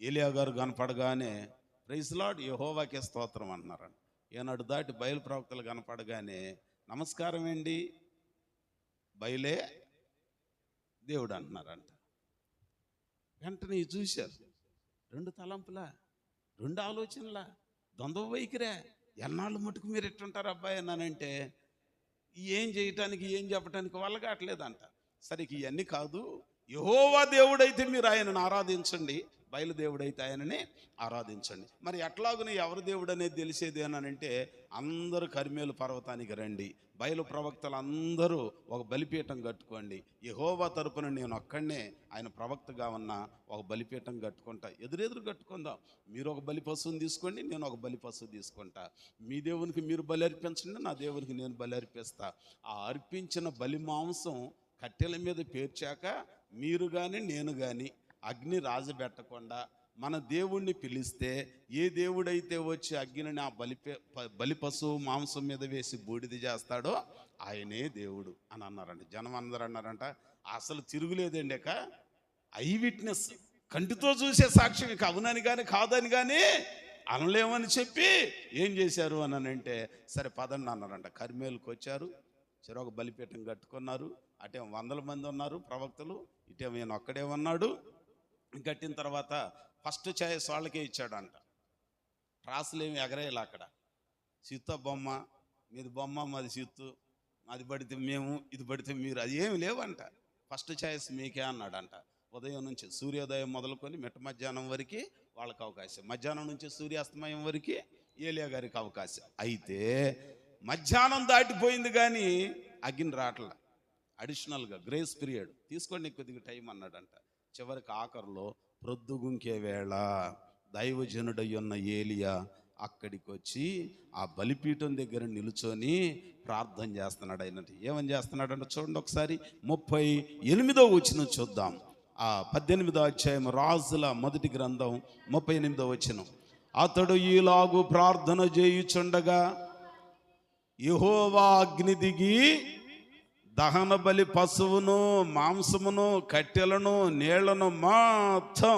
ఏలియా గారు కనపడగానే ప్రైజ్ లార్డ్ యెహోవాకే స్తోత్రం అన్నారంట. ఏనాడు దాటి బయలు ప్రవక్తలు కనపడగానే నమస్కారం ఏంటి, బయలే దేవుడు అంటున్నారంట. వెంటనే చూశారు, 2 తలంపులా, 2 ఆలోచనలా, ద్వంద్వ వైఖరే. ఎన్నాళ్ళు మటుకు మీరు ఎట్టుంటారు అబ్బాయి అన్నానంటే, ఏం చేయటానికి ఏం చెప్పటానికి వాళ్ళ కావట్లేదంట. సరే ఇవన్నీ కాదు, యెహోవా దేవుడైతే మీరు ఆయనను ఆరాధించండి, బయలుదేవుడైతే ఆయనని ఆరాధించండి. మరి ఎట్లాగున ఎవరి దేవుడు అనేది తెలిసేది అంటే అందరూ కర్మేలు పర్వతానికి రండి, బయలు ప్రవక్తలు అందరూ ఒక బలిపీఠం కట్టుకోండి, యెహోవా తరపున నేను ఒక్కడనే ఆయన ప్రవక్తగా ఉన్న ఒక బలిపీఠం కట్టుకుంటా, ఎదురెదురు కట్టుకుందాం. మీరు ఒక బలి పశువుని తీసుకోండి, నేను ఒక బలి పశువు తీసుకుంటా, మీ దేవునికి మీరు బలి అర్పించండి, నా దేవునికి నేను బలి అర్పిస్తా. ఆ అర్పించిన బలి మాంసం కట్టెల మీద పేర్చాక మీరు కానీ నేను కానీ అగ్ని రాజబెట్టకుండా మన దేవుణ్ణి పిలిస్తే ఏ దేవుడైతే వచ్చి అగ్నిని ఆ బలి పశువు మాంసం మీద వేసి బూడిద చేస్తాడో ఆయనే దేవుడు అని అన్నారంట. జనం అందరూ అన్నారంట. అసలు తిరుగులేదండి. ఐ విట్నెస్, కంటితో చూసే సాక్ష్యం, ఇక అవునని కానీ కాదని కానీ అనలేమని చెప్పి ఏం చేశారు అని అంటే సరే పదండి అన్నారంట. కర్మేలుకి వచ్చారు, చెరొక బలిపీఠం కట్టుకున్నారు. అటేమో 100 మంది ఉన్నారు ప్రవక్తలు, ఇటేమో ఈయన ఒక్కడే ఉన్నాడు. కట్టిన తర్వాత ఫస్ట్ ఛాయిస్ వాళ్ళకే ఇచ్చాడంట. ట్రాసులు ఏమి ఎగరేయాలి అక్కడ. సీత బొమ్మ, మీది బొమ్మ, మాది సీత్తు, అది పడితే మేము, ఇది పడితే మీరు, అది ఏమి లేవంట. ఫస్ట్ ఛాయిస్ మీకే అన్నాడంట. ఉదయం నుంచి సూర్యోదయం మొదలుకొని మిట్ట మధ్యాహ్నం వరకు వాళ్ళకి అవకాశం, మధ్యాహ్నం నుంచి సూర్యాస్తమయం వరకు ఏలియా గారికి అవకాశం. అయితే మధ్యాహ్నం దాటిపోయింది కానీ అగ్ని రావట్ల. అడిషనల్గా గ్రేస్ పీరియడ్ తీసుకోండి, కొద్దిగా టైం అన్నాడంట. చివరికి ఆఖరిలో ప్రొద్దుగుంకే వేళ దైవజనుడయ్యున్న ఏలియా అక్కడికి వచ్చి ఆ బలిపీఠం దగ్గర నిలుచొని ప్రార్థన చేస్తున్నాడు. అయినట్టు ఏమని చేస్తున్నాడంటే చూడండి ఒకసారి 38వ వచనం చూద్దాం. ఆ 18వ అధ్యాయం రాజుల మొదటి గ్రంథం 38వ వచనం. అతడు ఈలాగు ప్రార్థన చేయుచుండగా యెహోవా అగ్ని దిగి దహన బలి పశువును మాంసమును కట్టెలను నీళ్లను మొత్తం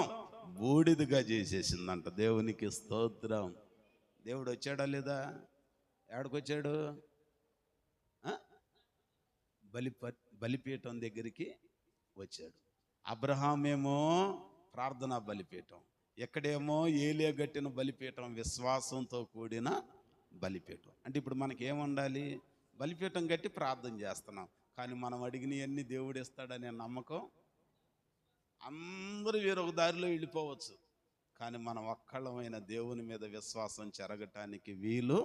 బూడిదగా చేసేసిందంట. దేవునికి స్తోత్రం. దేవుడు వచ్చాడా లేదా? ఎక్కడికొచ్చాడు? బలిపీఠం దగ్గరికి వచ్చాడు. అబ్రహామేమో ప్రార్థనా బలిపీఠం, ఎక్కడేమో ఏలియా కట్టిన బలిపీఠం విశ్వాసంతో కూడిన బలిపీఠం. అంటే ఇప్పుడు మనకేముండాలి? బలిపీఠం కట్టి ప్రార్థన చేస్తున్నాం, కానీ మనం అడిగినవన్నీ దేవుడు ఇస్తాడనే నమ్మకం. అందరూ వేరొక దారిలో వెళ్ళిపోవచ్చు, కానీ మనం ఒక్కళ్ళమైన దేవుని మీద విశ్వాసం చెరగటానికి వీలు.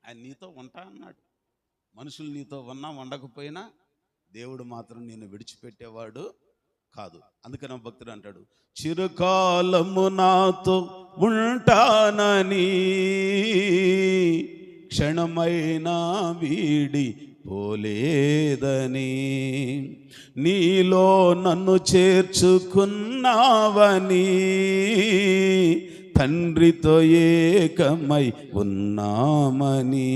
ఆయన నీతో ఉంటా అన్నాడు. మనుషులు నీతో ఉన్నా ఉండకపోయినా దేవుడు మాత్రం నేను విడిచిపెట్టేవాడు కాదు. అందుకని భక్తుడు అంటాడు, చిరకాలము నాతో ఉంటానని క్షణమైనా వీడి పోలేదని, నీలో నన్ను చేర్చుకున్నావని తండ్రితో ఏకమై ఉన్నామని.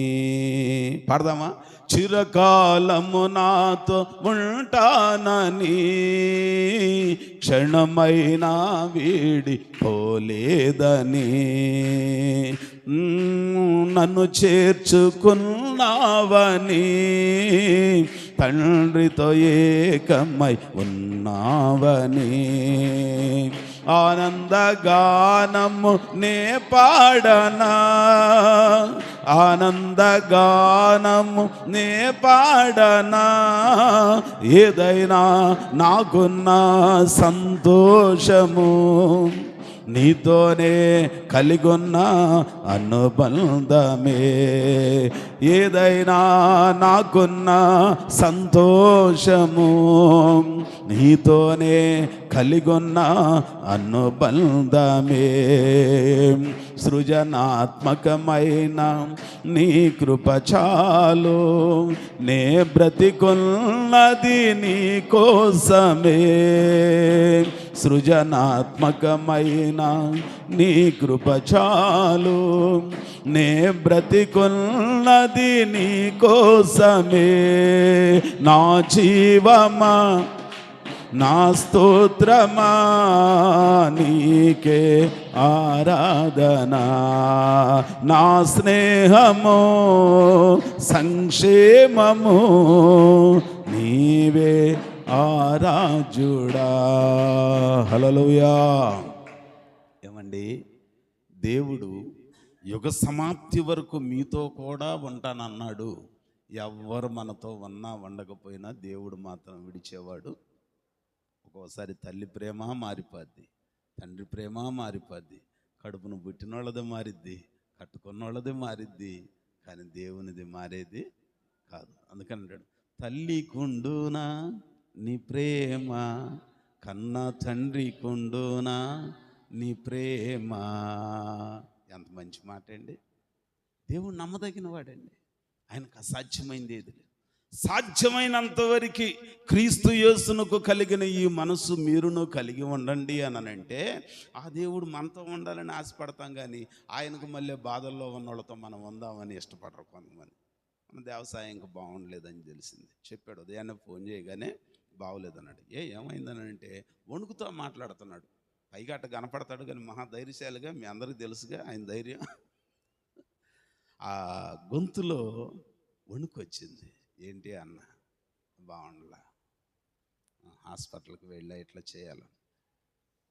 పాడదామా? చిరకాలము నాతో ఉంటానని క్షణమైనా వీడి పోలేదని, నన్ను చేర్చుకున్నావని తండ్రితో ఏకమై ఉన్నావని, ఆనందగానము నే పాడనా, ఆనందగానము నే పాడనా, ఏదైనా నాకున్న సంతోషము నీతోనే కలిగొన్న అనుబంధమే, ఏదైనా నాకున్న సంతోషము నీతోనే కలిగొన్న అనుబంధమే. సృజనాత్మకమైన నీ కృప చాలు, నే బ్రతికున్నది నీ కోసమే. సృజనాత్మకమైన నీ కృప చాలు, నే బ్రతికున్నది నీ కోసమే. నా జీవమా నా స్తోత్రమా నీకే ఆరాధనా, నా స్నేహము సంక్షేమము నీవే ఆరాజుడా. హల్లెలూయా. ఏమండి, దేవుడు యుగ సమాప్తి వరకు మీతో కూడా ఉంటానన్నాడు. ఎవ్వరు మనతో ఉన్నా ఉండకపోయినా దేవుడు మాత్రం విడిచేవాడు. ఒక్కోసారి తల్లి ప్రేమ మారిపోద్ది, తండ్రి ప్రేమ మారిపోద్ది, కడుపును పుట్టినోళ్ళది మారిద్ది, కట్టుకున్నోళ్ళది మారిద్ది, కానీ దేవునిది మారేది కాదు. అందుకని అంటాడు, తల్లి కుండునా నీ ప్రేమ, కన్న తండ్రి కుండునా నీ ప్రేమ. ఎంత మంచి మాట అండి. దేవుడు నమ్మదగిన వాడండి, ఆయనకు అసాధ్యమైంది ఏది లేదు. సాధ్యమైనంత వరకు క్రీస్తు యేసునకు కలిగిన ఈ మనసు మీరును కలిగి ఉండండి అని అంటే, ఆ దేవుడు మనతో ఉండాలని ఆశపడతాం, కానీ ఆయనకు మళ్ళీ బాధల్లో ఉన్న వాళ్ళతో మనం ఉందామని ఇష్టపడరు కొంతమంది. మన వ్యవసాయం ఇంకా బాగుండలేదని తెలిసింది, చెప్పాడు. ఉదయాన్నే ఫోన్ చేయగానే బాగోలేదన్నాడు. ఏమైందని అంటే, వణుకుతో మాట్లాడుతున్నాడు. పైగా అట్ట కనపడతాడు కానీ మహా ధైర్యశాలిగా, మీ అందరికీ తెలుసుగా ఆయన ధైర్యం. ఆ గొంతులో వణుకు వచ్చింది. ఏంటి అన్న, బాగుండలా, హాస్పిటల్కి వెళ్ళా, ఇట్లా చేయాలని.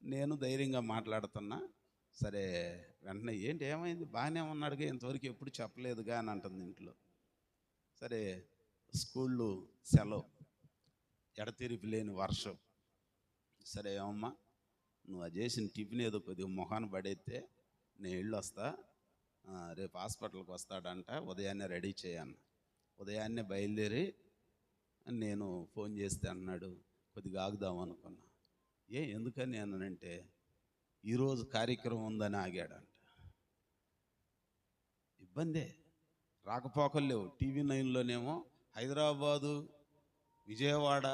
నేను ధైర్యంగా మాట్లాడుతున్నా. సరే వెంటనే, ఏంటి ఏమైంది, బాగానే ఉన్నాడుగా, ఇంతవరకు ఎప్పుడు చెప్పలేదుగా అని అంటుంది ఇంట్లో. సరే స్కూళ్ళు సెలవు, ఎడతెరిపి లేని వర్షం. సరే ఏమమ్మా, నువ్వు అది చేసిన టిఫిన్ ఏదో కొద్దిగా మొహాన్ని పడేస్తే నేను ఇల్లు వస్తా, రేపు హాస్పిటల్కి వస్తాడంట, ఉదయాన్నే రెడీ చేయను. ఉదయాన్నే బయలుదేరి నేను ఫోన్ చేస్తే అన్నాడు, కొద్దిగా ఆగుదాం అనుకున్నా. ఎందుకని అన్నానంటే, ఈరోజు కార్యక్రమం ఉందని ఆగాడంట. ఇబ్బందే, రాకపోకలు లేవు. టీవీ 9లోనేమో హైదరాబాదు విజయవాడ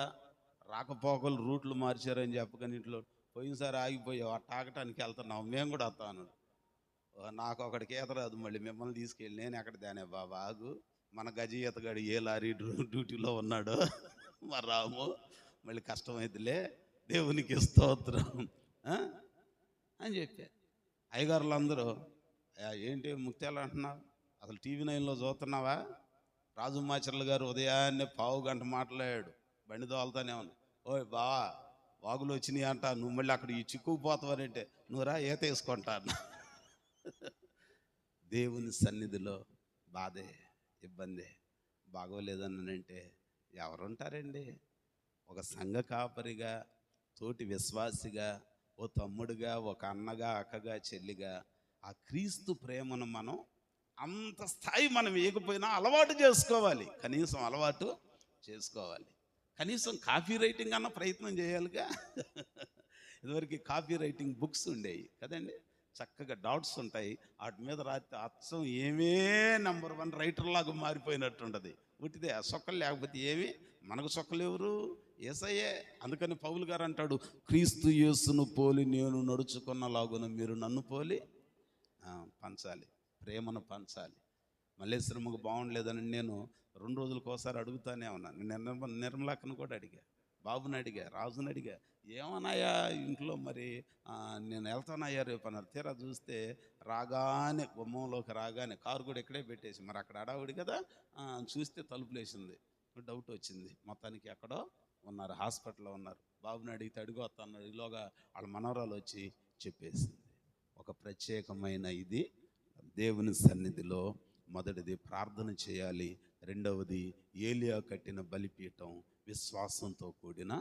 రాకపోకలు రూట్లు మార్చారని చెప్పకని ఇంట్లో పోయినసారి ఆగిపోయావు, అట్ట ఆగటానికి వెళ్తున్నావు, మేము కూడా వస్తాను. నాకు ఒకడికి ఈత రాదు, మళ్ళీ మిమ్మల్ని తీసుకెళ్ళి నేను ఎక్కడ దానే బాబా, ఆగు, మన గజి ఈతగాడు ఏ లారీ డ్యూటీలో ఉన్నాడో మా రాము, మళ్ళీ కష్టమైతులే, దేవునికి స్తోత్రం అని చెప్పారు. అయ్యగారులు అందరూ, ఏంటి ముత్యాలు అంటున్నావు, అసలు టీవీ 9లో చూస్తున్నావా? రాజు మాచర్ల గారు ఉదయాన్నే 1/2 గంట మాట్లాడాడు, బండి దోలుతానే ఉన్నా. ఓయ్ బావా, వాగులు వచ్చినాయి అంట, నువ్వు మళ్ళీ అక్కడ ఈ చిక్కుకుపోతావని అంటే, నువ్వు రా ఈత వేసుకుంటాను. దేవుని సన్నిధిలో బాధే, ఇబ్బందే, బాగోలేదని అంటే ఎవరుంటారండి? ఒక సంఘ కాపరిగా, తోటి విశ్వాసిగా, ఓ తమ్ముడుగా, ఒక అన్నగా, అక్కగా, చెల్లిగా ఆ క్రీస్తు ప్రేమను మనం అంత స్థాయి మనం వేయకపోయినా అలవాటు చేసుకోవాలి. కనీసం అలవాటు చేసుకోవాలి. కనీసం కాపీ రైటింగ్ అన్న ప్రయత్నం చేయాలిగా. ఇదివరకు కాపీ రైటింగ్ బుక్స్ ఉండేవి కదండి, చక్కగా డాట్స్ ఉంటాయి, వాటి మీద రాస్తే అచ్చం ఏమే నంబర్ 1 రైటర్ లాగా మారిపోయినట్టుంటుంది. ఉట్టిదే ఆ సొక్కలు లేకపోతే ఏమి, మనకు సొక్కలు ఎవరు? యేసయ్యే. అందుకని పౌలు గారు అంటాడు, క్రీస్తు యేసును పోలి నేను నడుచుకున్నలాగున మీరు నన్ను పోలి పంచాలి, ప్రేమను పంచాలి. మల్లేశ్వరమ్మకు బాగుండలేదని నేను 2 రోజులకు ఒకసారి అడుగుతానే ఉన్నాను. నిర్మలాక్కను కూడా అడిగా, బాబుని అడిగా, రాజుని అడిగా, ఏమన్నాయా ఇంట్లో మరి, నేను వెళ్తానయ్యా రేపు అన్నారు. తీరా చూస్తే రాగానే, గుమ్మంలోకి రాగానే కారు కూడా ఇక్కడే పెట్టేసి, మరి అక్కడ అడావుడి కదా, చూస్తే తలుపులు వేసింది. డౌట్ వచ్చింది, మొత్తానికి ఎక్కడో ఉన్నారు, హాస్పిటల్లో ఉన్నారు. బాబుని అడిగితే అడిగొస్తాను, ఈలోగా వాళ్ళ మనవరాలు వచ్చి చెప్పేసింది. ఒక ప్రత్యేకమైన ఇది దేవుని సన్నిధిలో మొదటిది ప్రార్థన చేయాలి, రెండవది ఏలియా కట్టిన బలిపీఠం, విశ్వాసంతో కూడిన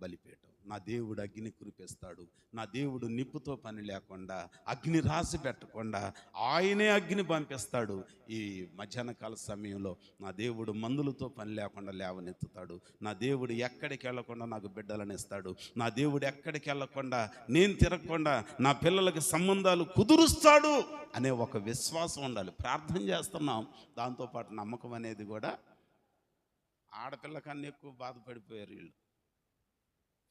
బలిపీఠం. నా దేవుడు అగ్ని కురిపిస్తాడు, నా దేవుడు నిప్పుతో పని లేకుండా, అగ్ని రాసి పెట్టకుండా ఆయనే అగ్ని పంపిస్తాడు. ఈ మధ్యాహ్న కాల సమయంలో నా దేవుడు మందులతో పని లేకుండా లేవనెత్తుతాడు. నా దేవుడు ఎక్కడికి వెళ్ళకుండా నాకు బిడ్డలను ఇస్తాడు. నా దేవుడు ఎక్కడికి వెళ్ళకుండా, నేను తిరగకుండా నా పిల్లలకి సంబంధాలు కుదురుస్తాడు అనే ఒక విశ్వాసం ఉండాలి. ప్రార్థన చేస్తున్నాం, దాంతోపాటు నమ్మకం అనేది కూడా. ఆడపిల్ల కన్నా ఎక్కువ బాధపడిపోయారు వీళ్ళు.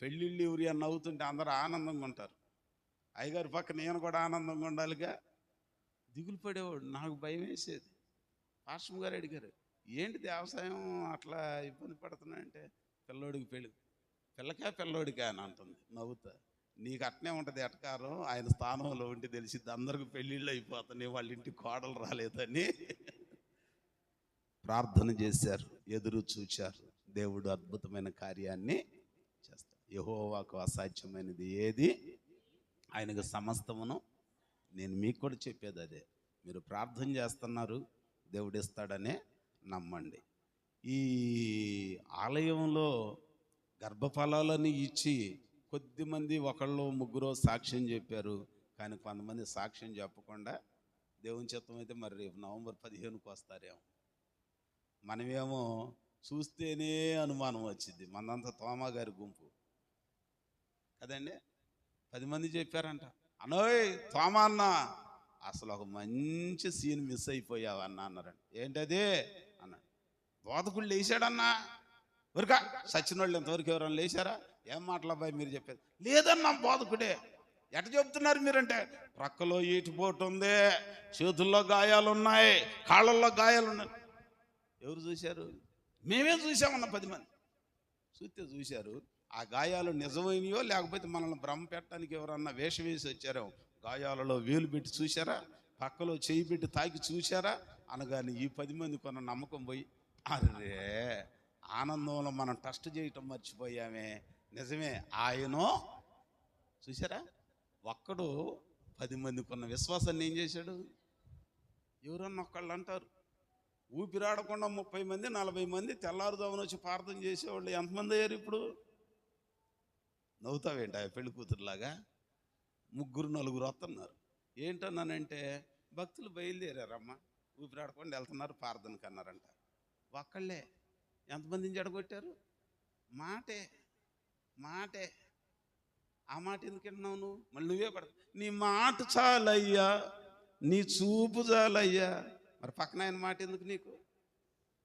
పెళ్ళిళ్ళు ఎవరి అని నవ్వుతుంటే అందరూ ఆనందంగా ఉంటారు, అయ్యగారి పక్క నేను కూడా ఆనందంగా ఉండాలిగా. దిగులు పడేవాడు, నాకు భయం వేసేది. పాస్టర్ గారు అడిగారు, ఏంటి వ్యవసాయం అట్లా ఇబ్బంది పడుతున్నాయంటే, పిల్లోడికి పిల్లోడికా అని అంటుంది నవ్వుతా. నీకు అట్నే ఉంటుంది ఎటకారం, ఆయన స్థానంలో ఉంటే తెలిసిద్ది, అందరికి పెళ్ళిళ్ళు అయిపోతున్నాయి, వాళ్ళ ఇంటికి కోడలు రాలేదని. ప్రార్థన చేశారు, ఎదురు చూచారు, దేవుడు అద్భుతమైన కార్యాన్ని చేస్తాడు. యెహోవాకు అసాధ్యమైనది ఏది, ఆయనకు సమస్తమును. నేను మీకు కూడా చెప్పేది అదే, మీరు ప్రార్థన చేస్తున్నారు, దేవుడు ఇస్తాడనే నమ్మండి. ఈ ఆలయంలో గర్భఫలాలని ఇచ్చి కొద్దిమంది ఒకళ్ళు ముగ్గురు సాక్ష్యం చెప్పారు, కానీ కొంతమంది సాక్ష్యం చెప్పకుండా దేవుని చిత్తం అయితే మరి రేపు నవంబర్ 15కి వస్తారేమో. మనమేమో చూస్తేనే అనుమానం వచ్చింది. మనంతా తోమా గారి గుంపు కదండి. 10 మంది చెప్పారంట, అనోయ్ తోమా అన్న అసలు ఒక మంచి సీన్ మిస్ అయిపోయావు అన్న అన్నారంట. ఏంటది అన్నాడు. బోధకుళ్ళు లేచాడన్నా. ఊరికా సచిన వాళ్ళు ఎంతవరకు ఎవరైనా లేచారా? ఏం మాట్లాబాయి మీరు చెప్పేది? లేదన్నా బోధకుడే. ఎట చెప్తున్నారు మీరంటే, ప్రక్కలో ఈటిపోటు ఉంది, చేతుల్లో గాయాలు ఉన్నాయి, కాళ్ళల్లో గాయాలు ఉన్నాయి. ఎవరు చూశారు? మేమే చూసామన్న 10 మంది చూశారు. ఆ గాయాలు నిజమైనయో లేకపోతే మనల్ని భ్రమ పెట్టడానికి ఎవరన్నా వేషం వేసి వచ్చారో? గాయాలలో వేలు పెట్టి చూశారా? పక్కలో చేయి పెట్టి తాకి చూశారా? అనగానే ఈ 10 మంది కొన్న నమ్మకం పోయి, అరే ఆనందంలో మనం టెస్ట్ చేయటం మర్చిపోయామే, నిజమే ఆయనో. చూసారా? ఒక్కడు 10 మంది కొన్న విశ్వాసాన్ని ఏం చేశాడు? ఎవరన్నా ఒక్కళ్ళు అంటారు, ఊపిరాడకుండా 30 మంది 40 మంది తెల్లారుదామున వచ్చి ప్రార్థన చేసేవాళ్ళు ఎంతమంది అయ్యారు ఇప్పుడు? నవ్వుతావేంటి ఆ పెళ్లి కూతురులాగా? 3-4 వస్తున్నారు. ఏంటన్నానంటే, భక్తులు బయలుదేరారమ్మా, ఊపిరాడకుండా వెళ్తున్నారు ప్రార్థనకి అన్నారంట. ఒక్కళ్ళే ఎంతమందిని జడగొట్టారు? మాటే ఆ మాట ఎందుకు వింటున్నావు నువ్వు? మళ్ళీ నువ్వే పడ, నీ మాట చాలయ్యా, నీ చూపు చాలయ్యా. మరి పక్కన ఆయన మాట ఎందుకు నీకు?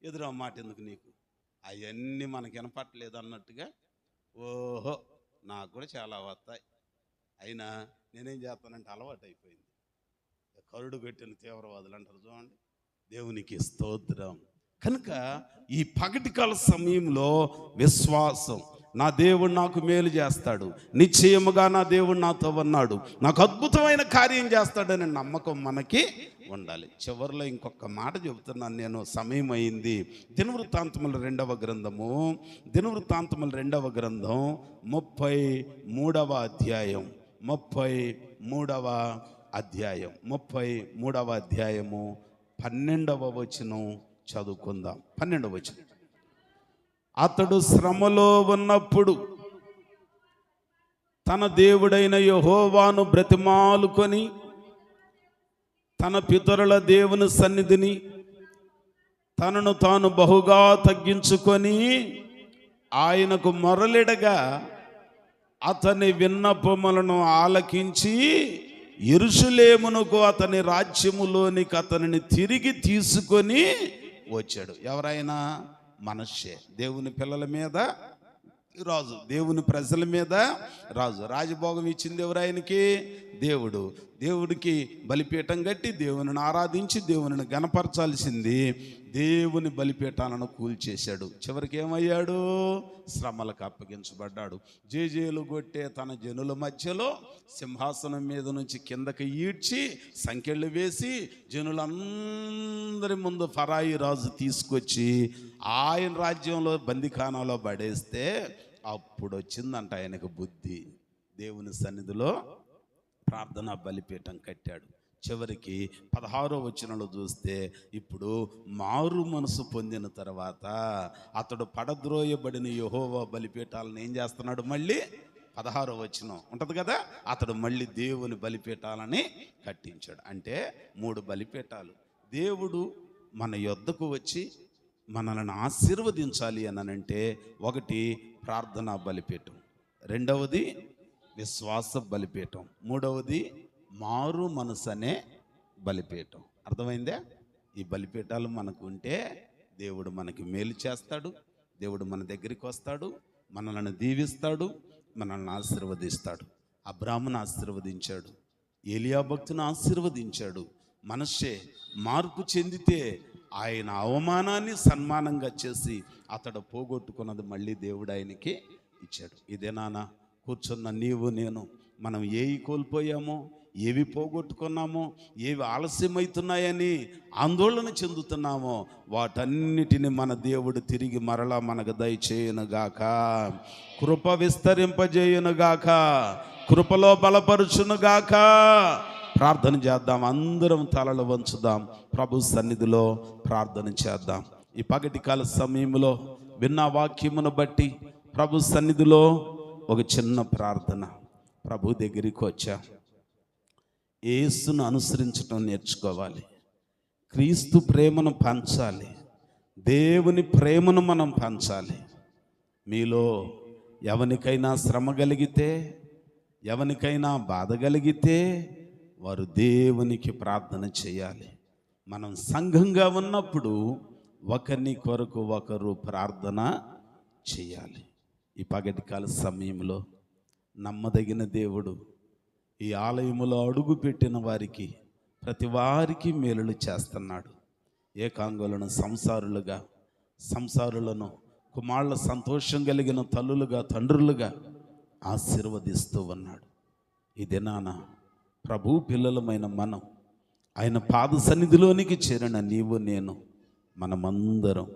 ఎదురు మాట ఎందుకు నీకు? అవన్నీ మనకి వినపట్టలేదు అన్నట్టుగా, ఓహో నాకు కూడా చాలా వస్తాయి, అయినా నేనేం చేస్తానంటే అలవాటు అయిపోయింది. కరుడు కట్టిన తీవ్రవాదులు అంటారు చూడండి. దేవునికి స్తోత్రం. కనుక ఈ పగటి కాల సమయంలో విశ్వాసం, నా దేవుడు నాకు మేలు చేస్తాడు, నిశ్చయముగా నా దేవుడు నాతో ఉన్నాడు, నాకు అద్భుతమైన కార్యం చేస్తాడనే నమ్మకం మనకి ఉండాలి. చివరిలో ఇంకొక మాట చెబుతున్నాను నేను, సమయం అయింది. దినవృత్తాంతముల 2వ గ్రంథం 33వ అధ్యాయం 12వ వచనం చదువుకుందాం. 12వ వచనం. అతడు శ్రమలో ఉన్నప్పుడు తన దేవుడైన యెహోవాను బ్రతిమాలుకొని తన పితరుల దేవుని సన్నిధిని తనను తాను బహుగా తగ్గించుకొని ఆయనకు మొరలిడగా అతని విన్నపములను ఆలకించి యెరూషలేమునకు అతని రాజ్యములోనికి అతనిని తిరిగి తీసుకొని వచ్చాడు. ఎవరైనా? మనష్షే. దేవుని పిల్లల మీద రాజు, దేవుని ప్రజల మీద రాజు. రాజభోగం ఇచ్చింది ఎవరు ఆయనకి? దేవుడు. దేవుడికి బలిపీఠం కట్టి దేవుని ఆరాధించి దేవుని గణపరచాల్సింది దేవుని బలిపీఠాలను కూల్చేశాడు. చివరికి ఏమయ్యాడు? శ్రమలకు అప్పగించబడ్డాడు. జేజేలు కొట్టే తన జనుల మధ్యలో సింహాసనం మీద నుంచి కిందకి ఈడ్చి సంకెళ్ళు వేసి జనులందరి ముందు ఫరాయి రాజు తీసుకొచ్చి ఆయన రాజ్యంలో బందిఖానాలో పడేస్తే అప్పుడు వచ్చిందంట ఆయనకు బుద్ధి. దేవుని సన్నిధిలో ప్రార్థనా బలిపీఠం కట్టాడు. చివరికి 16వ వచనంలో చూస్తే, ఇప్పుడు మారు మనసు పొందిన తర్వాత అతడు పడద్రోయబడిన యెహోవా బలిపీఠాలను ఏం చేస్తున్నాడు? మళ్ళీ 16వ వచనం ఉంటుంది కదా, అతడు మళ్ళీ దేవుని బలిపీఠాలని కట్టించాడు. అంటే 3 బలిపీఠాలు. దేవుడు మన యొద్దకు వచ్చి మనల్ని ఆశీర్వదించాలి అనంటే, ఒకటి ప్రార్థనా బలిపీఠం, రెండవది విశ్వాస బలిపీఠం, మూడవది మారు మనసు అనే బలిపీఠం. అర్థమైందే? ఈ బలిపీఠాలు మనకు ఉంటే దేవుడు మనకి మేలు చేస్తాడు, దేవుడు మన దగ్గరికి వస్తాడు, మనల్ని దీవిస్తాడు, మనల్ని ఆశీర్వదిస్తాడు. అబ్రాహామును ఆశీర్వదించాడు, ఏలియా భక్తుని ఆశీర్వదించాడు. మనష్షే మార్పు చెందితే ఆయన అవమానాన్ని సన్మానంగా చేసి అతడు పోగొట్టుకున్నది మళ్ళీ దేవుడు ఆయనకి ఇచ్చాడు. ఇదే నాన్న కూర్చున్న నీవు నేను, మనం ఏవి కోల్పోయామో, ఏవి పోగొట్టుకున్నామో, ఏవి ఆలస్యమవుతున్నాయని ఆందోళన చెందుతున్నామో వాటన్నిటిని మన దేవుడు తిరిగి మరలా మనకు దయచేయునుగాక, కృప విస్తరింపజేయునుగాక, కృపలో బలపరుచునుగాక. ప్రార్థన చేద్దాం. అందరం తలలు వంచుదాం, ప్రభు సన్నిధిలో ప్రార్థన చేద్దాం. ఈ పగటి కాల సమయంలో విన్న వాక్యమును బట్టి ప్రభు సన్నిధిలో ఒక చిన్న ప్రార్థన. ప్రభు దగ్గరికి వచ్చా, యేసును అనుసరించడం నేర్చుకోవాలి, క్రీస్తు ప్రేమను పంచాలి, దేవుని ప్రేమను మనం పంచాలి. మీలో ఎవరికైనా శ్రమ కలిగితే, ఎవరికైనా బాధ కలిగితే వారు దేవునికి ప్రార్థన చేయాలి. మనం సంఘంగా ఉన్నప్పుడు ఒకరిని కొరకు ఒకరు ప్రార్థన చేయాలి. ఈ పగటికాల సమయంలో నమ్మదగిన దేవుడు ఈ ఆలయములో అడుగు పెట్టిన వారికి ప్రతి వారికి మేలులు చేస్తున్నాడు. ఏకాంగులను సంసారులను కుమారుల సంతోషం కలిగిన తల్లులుగా, తండ్రులుగా ఆశీర్వదిస్తూ ఉన్నాడు. ఈ దినాన ప్రభు పిల్లలమైన మనం ఆయన పాద సన్నిధిలోనికి చేరిన నీవు నేను మనమందరం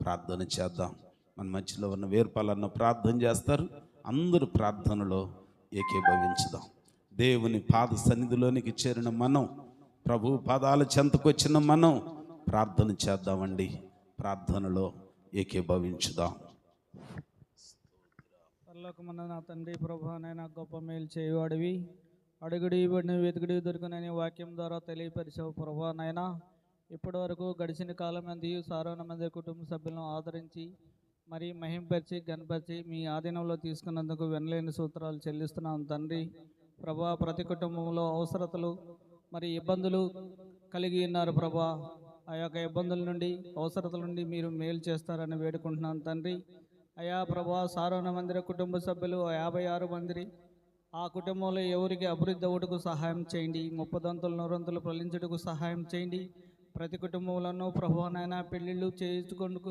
ప్రార్థన చేద్దాం. మన మధ్యలో ఉన్న వేర్పాలన్న ప్రార్థన చేస్తారు. అందరూ ప్రార్థనలో ఏకీభవించుదాం. దేవుని పాద సన్నిధిలోనికి చేరిన మనం, ప్రభు పాదాల చెంతకొచ్చిన మనం ప్రార్థన చేద్దామండి. ప్రార్థనలో ఏకీభవించుదాం. పరలోకమందున్న నా తండ్రి, ప్రభువా, నాయన గొప్ప మేలు చేయువాడివి, అడుగుడి ఇవ్వడిని వెతుకుడి దొరుకునని వాక్యం ద్వారా తెలియపరిచావు ప్రభువా. నాయన ఇప్పటి వరకు గడిచిన కాలం మంది సారవన మంది కుటుంబ సభ్యులను ఆదరించి మరి మహింపరిచి గణపరిచి మీ ఆధీనంలో తీసుకున్నందుకు వినలేని సూత్రాలు చెల్లిస్తున్నాం తండ్రి. ప్రభా, ప్రతి కుటుంబంలో అవసరతలు మరి ఇబ్బందులు కలిగి ఉన్నారు ప్రభా. ఆ యొక్క ఇబ్బందుల నుండి, అవసరతల నుండి మీరు మేలు చేస్తారని వేడుకుంటున్నాను తండ్రి. అయా ప్రభా, సారవన మందిర కుటుంబ సభ్యులు 56 మంది, ఆ కుటుంబంలో ఎవరికి అభివృద్ధి అవ్వటకు సహాయం చేయండి, 30 దంతులు 100 ఫలించుటకు సహాయం చేయండి. ప్రతి కుటుంబంలోనూ ప్రభువా నాయన పెళ్ళిళ్ళు చేయించుకుంటూ